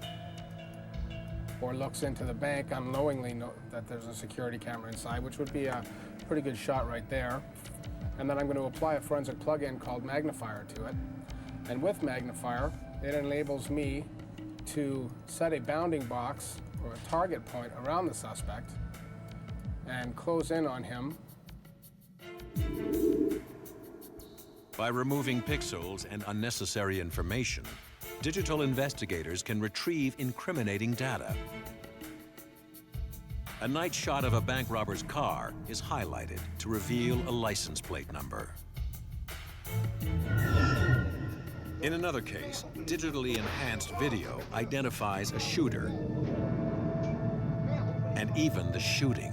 or looks into the bank unknowingly that there's a security camera inside, which would be a pretty good shot right there. And then I'm going to apply a forensic plugin called Magnifier to it. And with Magnifier, it enables me to set a bounding box or a target point around the suspect and close in on him. By removing pixels and unnecessary information, digital investigators can retrieve incriminating data. A night shot of a bank robber's car is highlighted to reveal a license plate number. In another case, digitally enhanced video identifies a shooter and even the shooting.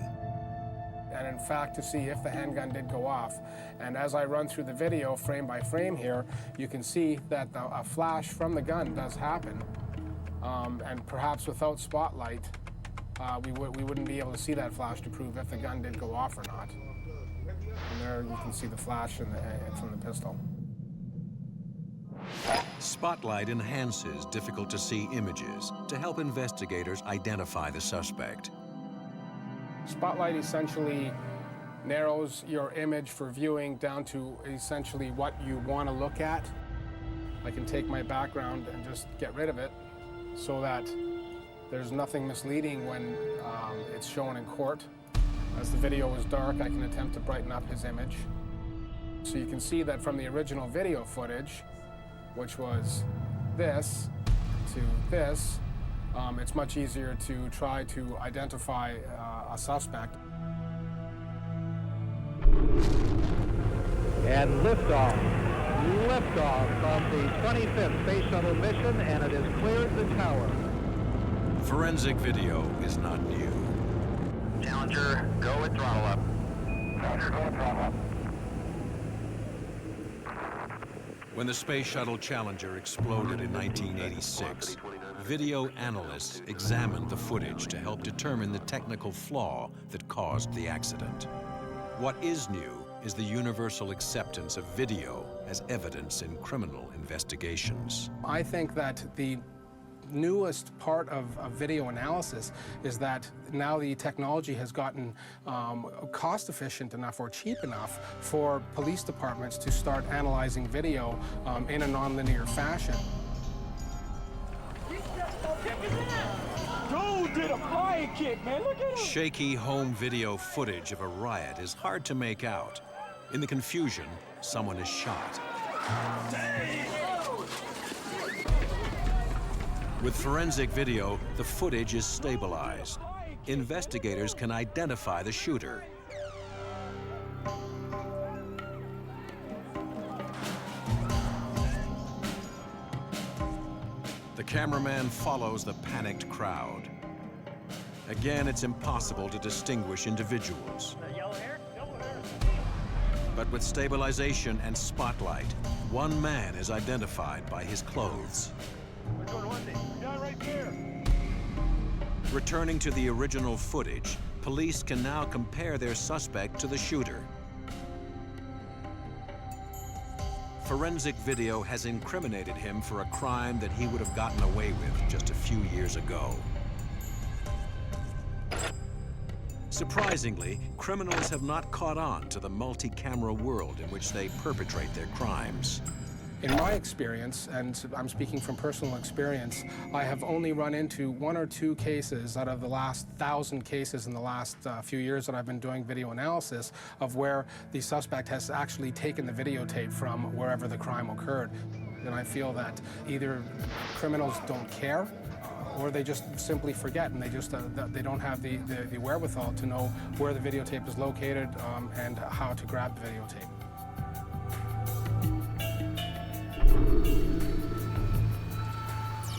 And in fact, to see if the handgun did go off. And as I run through the video frame by frame here, you can see that a flash from the gun does happen. And perhaps without spotlight, we wouldn't be able to see that flash to prove if the gun did go off or not. And there you can see the flash from the pistol. Spotlight enhances difficult-to-see images to help investigators identify the suspect. Spotlight essentially narrows your image for viewing down to essentially what you want to look at. I can take my background and just get rid of it so that there's nothing misleading when it's shown in court. As the video is dark, I can attempt to brighten up his image. So you can see that from the original video footage, which was this to this, it's much easier to try to identify a suspect. And liftoff of the 25th Space Shuttle mission, and it has cleared the tower. Forensic video is not new. Challenger, go with throttle up. Challenger, go with throttle up. When the Space Shuttle Challenger exploded in 1986, video analysts examined the footage to help determine the technical flaw that caused the accident. What is new is the universal acceptance of video as evidence in criminal investigations. I think that the newest part of video analysis is that now the technology has gotten cost efficient enough or cheap enough for police departments to start analyzing video in a nonlinear fashion. Dude did a flying kick, man, look at him! Shaky home video footage of a riot is hard to make out. In the confusion, someone is shot. With forensic video, the footage is stabilized. Investigators can identify the shooter. The cameraman follows the panicked crowd. Again, it's impossible to distinguish individuals. But with stabilization and spotlight, one man is identified by his clothes. Returning to the original footage, police can now compare their suspect to the shooter. Forensic video has incriminated him for a crime that he would have gotten away with just a few years ago. Surprisingly, criminals have not caught on to the multi-camera world in which they perpetrate their crimes. In my experience, and I'm speaking from personal experience, I have only run into 1 or 2 cases out of the last 1,000 cases in the last few years that I've been doing video analysis of where the suspect has actually taken the videotape from wherever the crime occurred. And I feel that either criminals don't care or they just simply forget and they don't have the wherewithal to know where the videotape is located and how to grab the videotape.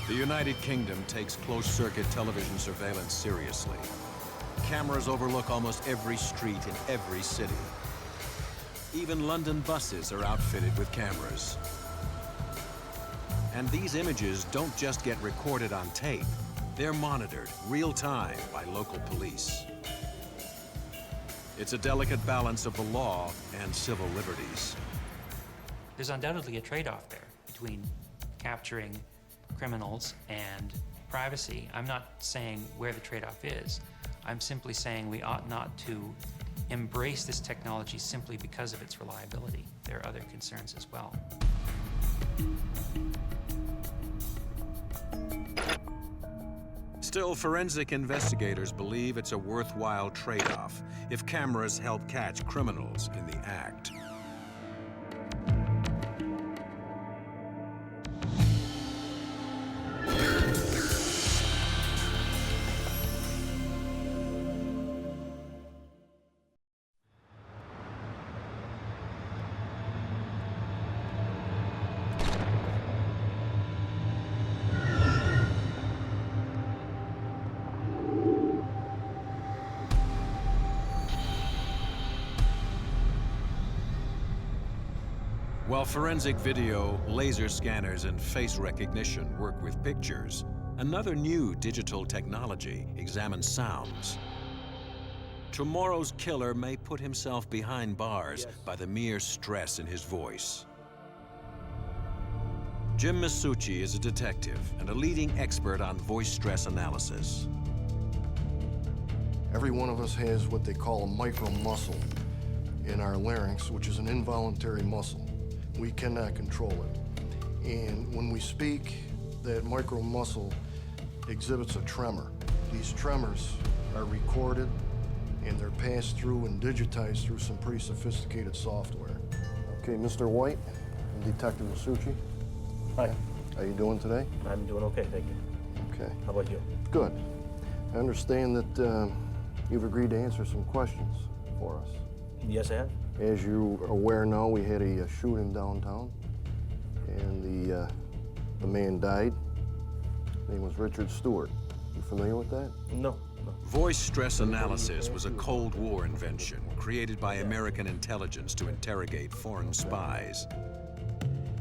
The United Kingdom takes closed-circuit television surveillance seriously. Cameras overlook almost every street in every city. Even London buses are outfitted with cameras. And these images don't just get recorded on tape. They're monitored real time by local police. It's a delicate balance of the law and civil liberties. There's undoubtedly a trade-off there between capturing criminals and privacy. I'm not saying where the trade-off is. I'm simply saying we ought not to embrace this technology simply because of its reliability. There are other concerns as well. Still, forensic investigators believe it's a worthwhile trade-off if cameras help catch criminals in the act. While forensic video, laser scanners, and face recognition work with pictures, another new digital technology examines sounds. Tomorrow's killer may put himself behind bars by the mere stress in his voice. Jim Masucci is a detective and a leading expert on voice stress analysis. Every one of us has what they call a micro muscle in our larynx, which is an involuntary muscle. We cannot control it. And when we speak, that micro muscle exhibits a tremor. These tremors are recorded and they're passed through and digitized through some pretty sophisticated software. Okay, Mr. White, I'm Detective Masucci. Hi. How you doing today? I'm doing okay, thank you. Okay. How about you? Good. I understand that you've agreed to answer some questions for us. Yes, I have. As you're aware now, we had a shooting downtown, and the man died. His name was Richard Stewart. You familiar with that? No. Voice stress analysis was a Cold War invention created by American intelligence to interrogate foreign spies.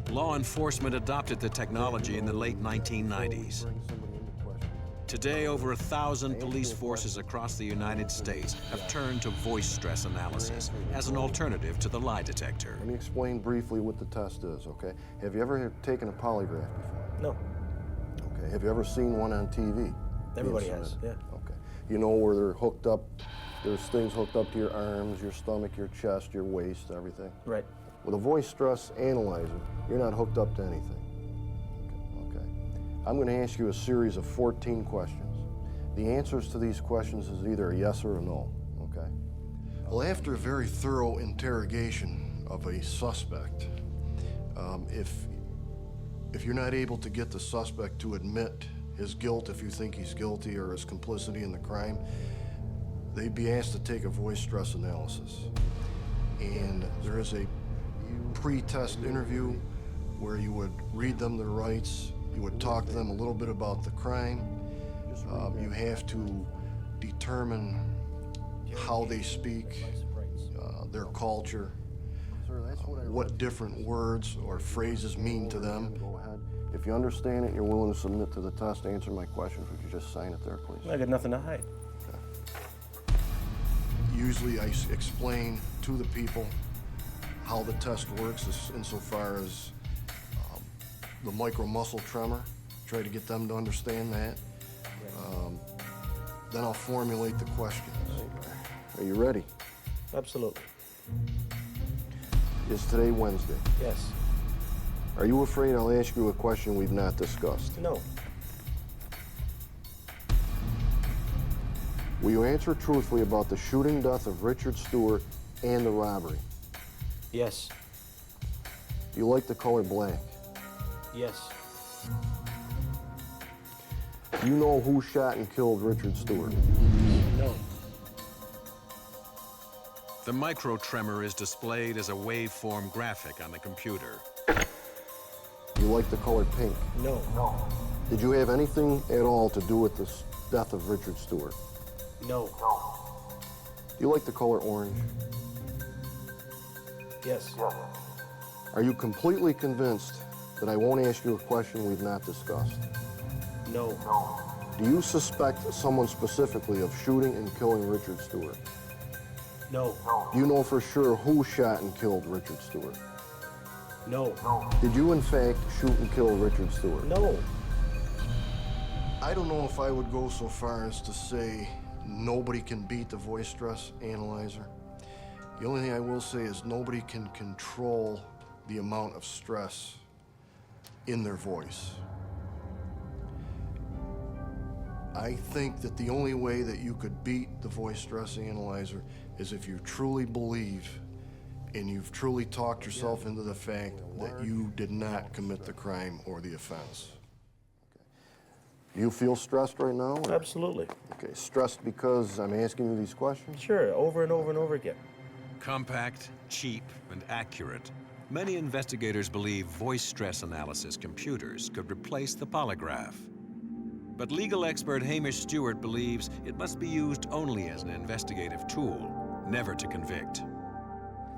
Law enforcement adopted the technology in the late 1990s. Today, over 1,000 police forces across the United States have turned to voice stress analysis as an alternative to the lie detector. Let me explain briefly what the test is, okay? Have you ever taken a polygraph before? No. Okay. Have you ever seen one on TV? Everybody has, yeah. Okay. You know where they're hooked up, there's things hooked up to your arms, your stomach, your chest, your waist, everything? Right. With a voice stress analyzer, you're not hooked up to anything. Okay. I'm going to ask you a series of 14 questions. The answers to these questions is either a yes or a no, okay? Well, after a very thorough interrogation of a suspect, if you're not able to get the suspect to admit his guilt, if you think he's guilty, or his complicity in the crime, they'd be asked to take a voice stress analysis. And there is a pre-test interview where you would read them their rights, you would talk to them a little bit about the crime. You have to determine how they speak, their culture, what different words or phrases mean to them. If you understand it, you're willing to submit to the test, answer my questions, would you just sign it there, please? I got nothing to hide. Okay. Usually I explain to the people how the test works insofar as the micro muscle tremor, try to get them to understand that. Then I'll formulate the questions. Are you ready? Absolutely. Is today Wednesday? Yes. Are you afraid I'll ask you a question we've not discussed? No. Will you answer truthfully about the shooting death of Richard Stewart and the robbery? Yes. Do you like the color black? Yes. Do you know who shot and killed Richard Stewart? No. The micro-tremor is displayed as a waveform graphic on the computer. Do you like the color pink? No. Did you have anything at all to do with the death of Richard Stewart? No. You like the color orange? Yes. Are you completely convinced that I won't ask you a question we've not discussed? No. Do you suspect someone specifically of shooting and killing Richard Stewart? No. Do you know for sure who shot and killed Richard Stewart? No. Did you in fact shoot and kill Richard Stewart? No. I don't know if I would go so far as to say nobody can beat the voice stress analyzer. The only thing I will say is nobody can control the amount of stress in their voice. I think that the only way that you could beat the voice stress analyzer is if you truly believe and you've truly talked yourself into the fact that you did not commit the crime or the offense. Do you feel stressed right now? Or? Absolutely. Okay, stressed because I'm asking you these questions? Sure, over and over and over again. Compact, cheap, and accurate, many investigators believe voice stress analysis computers could replace the polygraph. But legal expert Hamish Stewart believes it must be used only as an investigative tool, never to convict.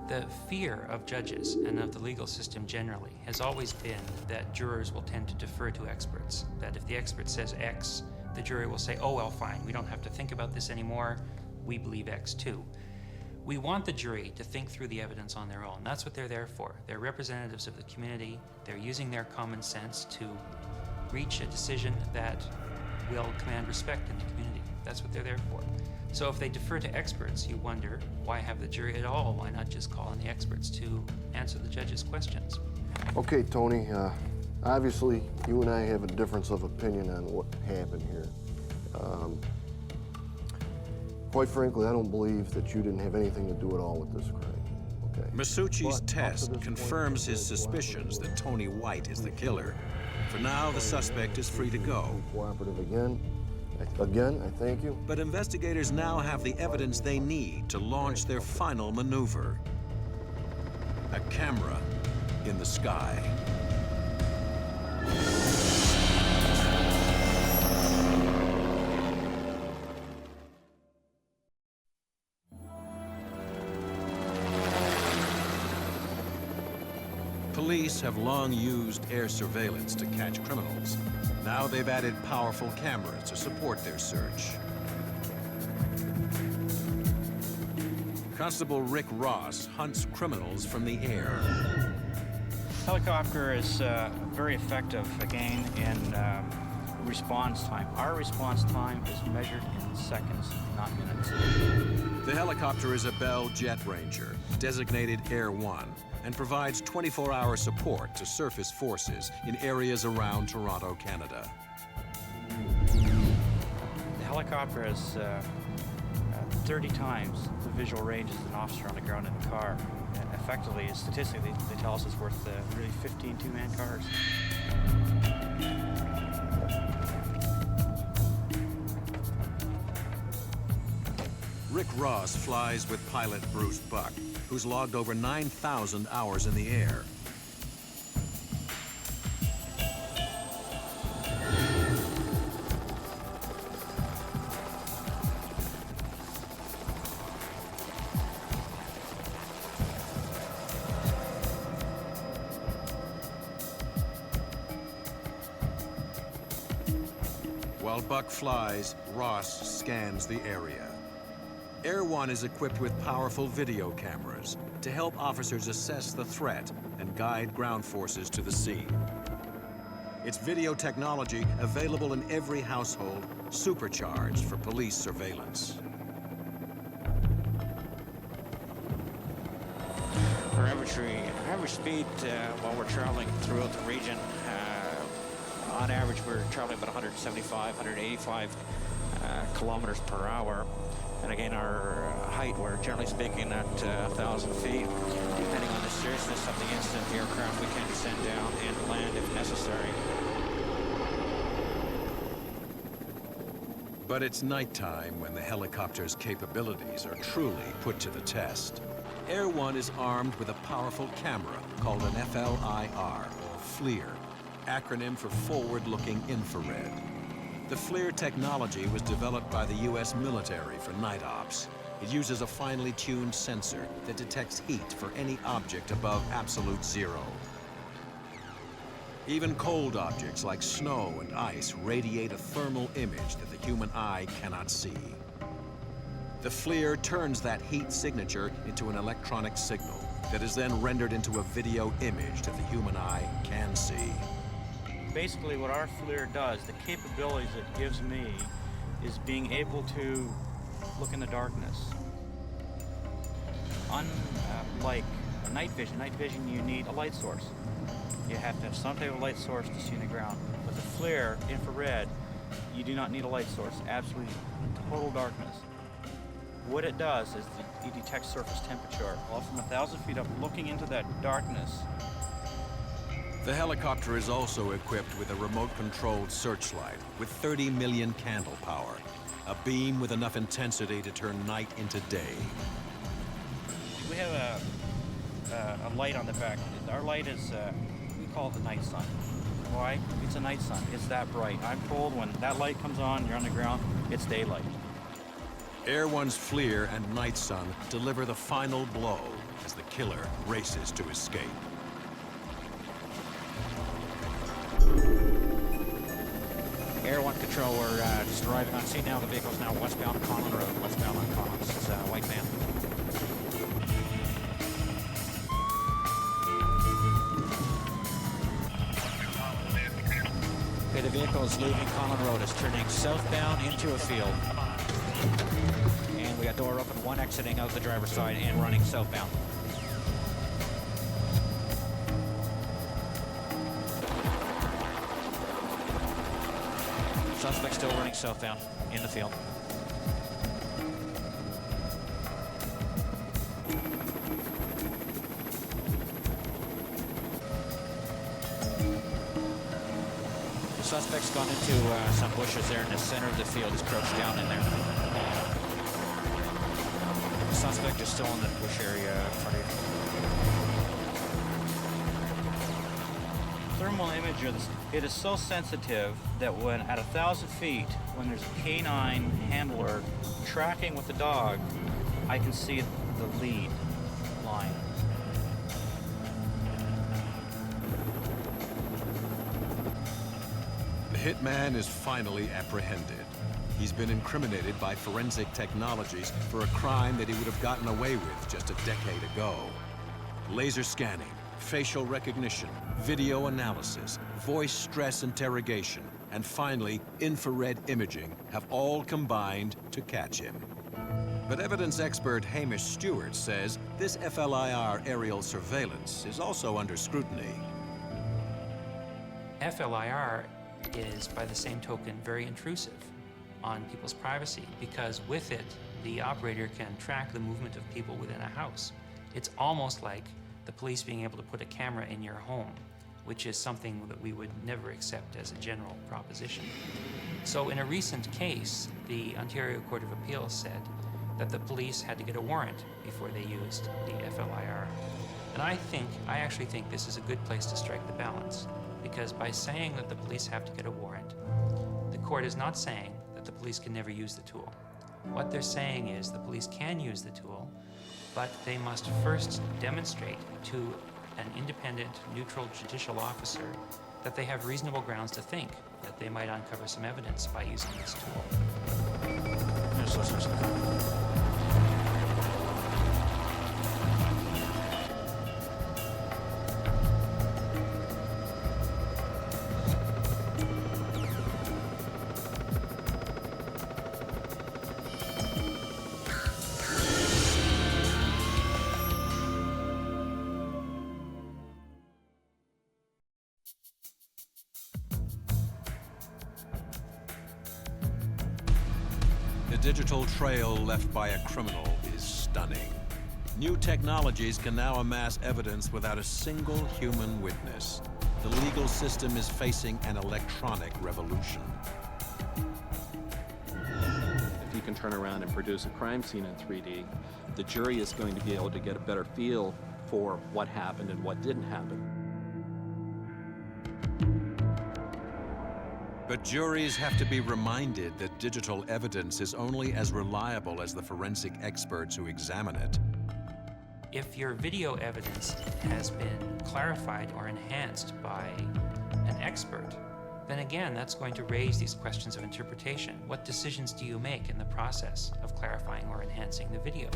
The fear of judges and of the legal system generally has always been that jurors will tend to defer to experts. That if the expert says X, the jury will say, oh, well, fine, we don't have to think about this anymore, we believe X too. We want the jury to think through the evidence on their own. That's what they're there for. They're representatives of the community. They're using their common sense to reach a decision that will command respect in the community. That's what they're there for. So if they defer to experts, you wonder, why have the jury at all? Why not just call on the experts to answer the judge's questions? Okay, Tony, obviously you and I have a difference of opinion on what happened here. Quite frankly, I don't believe that you didn't have anything to do at all with this crime. Okay. Masucci's test confirms his suspicions that Tony White is the killer. For now, the suspect is free to go. Cooperative again. Again, I thank you. But investigators now have the evidence they need to launch their final maneuver. A camera in the sky. Police have long used air surveillance to catch criminals. Now they've added powerful cameras to support their search. Constable Rick Ross hunts criminals from the air. Helicopter is very effective, again, in response time. Our response time is measured in seconds, not minutes. The helicopter is a Bell Jet Ranger, designated Air 1, and provides 24-hour support to surface forces in areas around Toronto, Canada. The helicopter has 30 times the visual range as an officer on the ground in a car. And effectively, statistically, they tell us it's worth really 15 two-man cars. Rick Ross flies with pilot Bruce Buck, who's logged over 9,000 hours in the air. While Buck flies, Ross scans the area. Air 1 is equipped with powerful video cameras to help officers assess the threat and guide ground forces to the scene. It's video technology available in every household, supercharged for police surveillance. Our average speed while we're traveling throughout the region, on average we're traveling about 175, 185 kilometers per hour. And again, our height, we're generally speaking at 1,000 feet. Depending on the seriousness of the incident, the aircraft, we can descend down and land if necessary. But it's nighttime when the helicopter's capabilities are truly put to the test. Air 1 is armed with a powerful camera called an FLIR, or FLIR, acronym for Forward-Looking Infrared. The FLIR technology was developed by the U.S. military for night ops. It uses a finely tuned sensor that detects heat for any object above absolute zero. Even cold objects like snow and ice radiate a thermal image that the human eye cannot see. The FLIR turns that heat signature into an electronic signal that is then rendered into a video image that the human eye can see. Basically, what our FLIR does, the capabilities it gives me, is being able to look in the darkness. Unlike night vision, you need a light source. You have to have some type of light source to see the ground. With the FLIR, infrared, you do not need a light source, absolutely total darkness. What it does is it detects surface temperature, all from 1,000 feet up, looking into that darkness. The helicopter is also equipped with a remote-controlled searchlight with 30 million candle power, a beam with enough intensity to turn night into day. We have a light on the back. Our light is, we call it the night sun. Why? It's a night sun. It's that bright. I'm told when that light comes on, you're on the ground, it's daylight. Air One's FLIR and Night Sun deliver the final blow as the killer races to escape. Air One Control, we're just arriving on scene now. The vehicle's now westbound Conlon Road, westbound on Conlon. This is a white van. Okay, the vehicle is leaving Conlon Road. It's turning southbound into a field. And we got door open, one exiting out the driver's side and running southbound. Suspect still running southbound in the field. The suspect's gone into some bushes there in the center of the field. He's crouched down in there. The suspect is still in the bush area in front of you. Thermal imager, it is so sensitive that when at 1,000 feet, when there's a canine handler tracking with the dog, I can see the lead line. The hitman is finally apprehended. He's been incriminated by forensic technologies for a crime that he would have gotten away with just a decade ago. Laser scanning, facial recognition, video analysis, voice stress interrogation, and finally, infrared imaging have all combined to catch him. But evidence expert Hamish Stewart says this FLIR aerial surveillance is also under scrutiny. FLIR is, by the same token, very intrusive on people's privacy because with it, the operator can track the movement of people within a house. It's almost like the police being able to put a camera in your home, which is something that we would never accept as a general proposition. So in a recent case, the Ontario Court of Appeals said that the police had to get a warrant before they used the FLIR. And I actually think this is a good place to strike the balance, because by saying that the police have to get a warrant, the court is not saying that the police can never use the tool. What they're saying is the police can use the tool, but they must first demonstrate to an independent, neutral judicial officer that they have reasonable grounds to think that they might uncover some evidence by using this tool. Here's listeners to the comment. The digital trail left by a criminal is stunning. New technologies can now amass evidence without a single human witness. The legal system is facing an electronic revolution. If you can turn around and produce a crime scene in 3D, the jury is going to be able to get a better feel for what happened and what didn't happen. But juries have to be reminded that digital evidence is only as reliable as the forensic experts who examine it. If your video evidence has been clarified or enhanced by an expert, then again, that's going to raise these questions of interpretation. What decisions do you make in the process of clarifying or enhancing the video?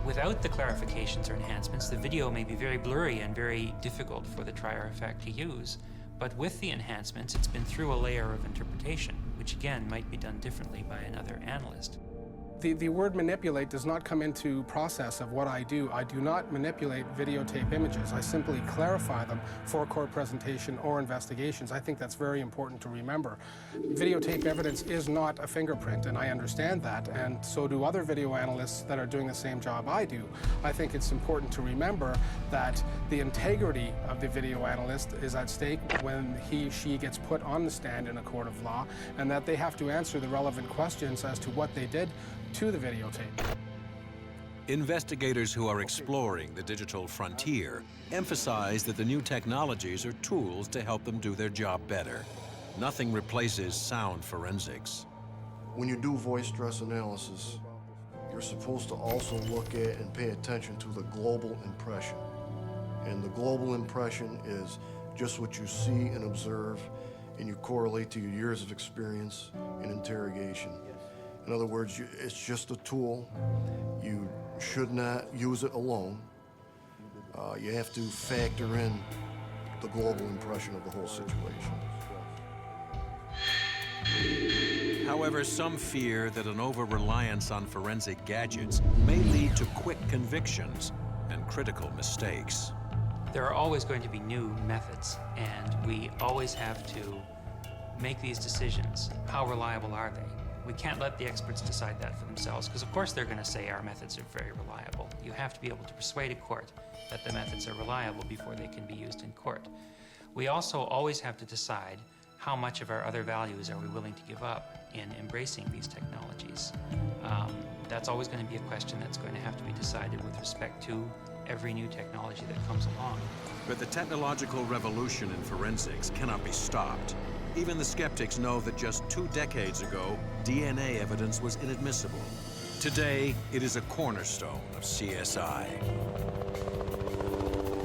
Without the clarifications or enhancements, the video may be very blurry and very difficult for the trier of fact to use. But with the enhancements, it's been through a layer of interpretation, which again might be done differently by another analyst. The word manipulate does not come into process of what I do. I do not manipulate videotape images. I simply clarify them for court presentation or investigations. I think that's very important to remember. Videotape evidence is not a fingerprint, and I understand that, and so do other video analysts that are doing the same job I do. I think it's important to remember that the integrity of the video analyst is at stake when she gets put on the stand in a court of law, and that they have to answer the relevant questions as to what they did to the videotape. Investigators who are exploring the digital frontier emphasize that the new technologies are tools to help them do their job better. Nothing replaces sound forensics. When you do voice stress analysis, you're supposed to also look at and pay attention to the global impression. And the global impression is just what you see and observe, and you correlate to your years of experience in interrogation. In other words, it's just a tool. You should not use it alone. You have to factor in the global impression of the whole situation. However, some fear that an over-reliance on forensic gadgets may lead to quick convictions and critical mistakes. There are always going to be new methods, and we always have to make these decisions. How reliable are they? We can't let the experts decide that for themselves, because of course they're going to say our methods are very reliable. You have to be able to persuade a court that the methods are reliable before they can be used in court. We also always have to decide how much of our other values are we willing to give up in embracing these technologies. That's always going to be a question that's going to have to be decided with respect to every new technology that comes along. But the technological revolution in forensics cannot be stopped. Even the skeptics know that just 2 decades ago, DNA evidence was inadmissible. Today, it is a cornerstone of CSI.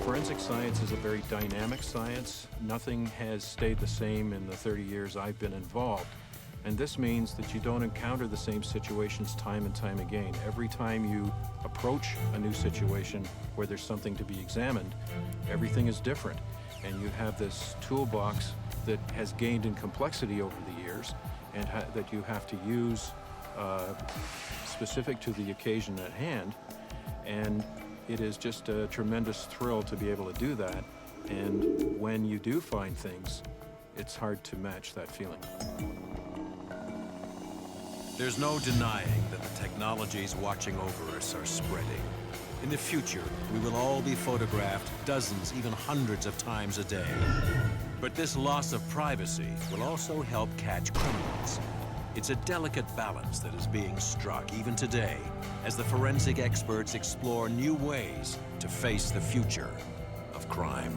Forensic science is a very dynamic science. Nothing has stayed the same in the 30 years I've been involved. And this means that you don't encounter the same situations time and time again. Every time you approach a new situation where there's something to be examined, everything is different. And you have this toolbox that has gained in complexity over the years and that you have to use specific to the occasion at hand. And it is just a tremendous thrill to be able to do that. And when you do find things, it's hard to match that feeling. There's no denying that the technologies watching over us are spreading. In the future, we will all be photographed dozens, even hundreds of times a day. But this loss of privacy will also help catch criminals. It's a delicate balance that is being struck even today as the forensic experts explore new ways to face the future of crime.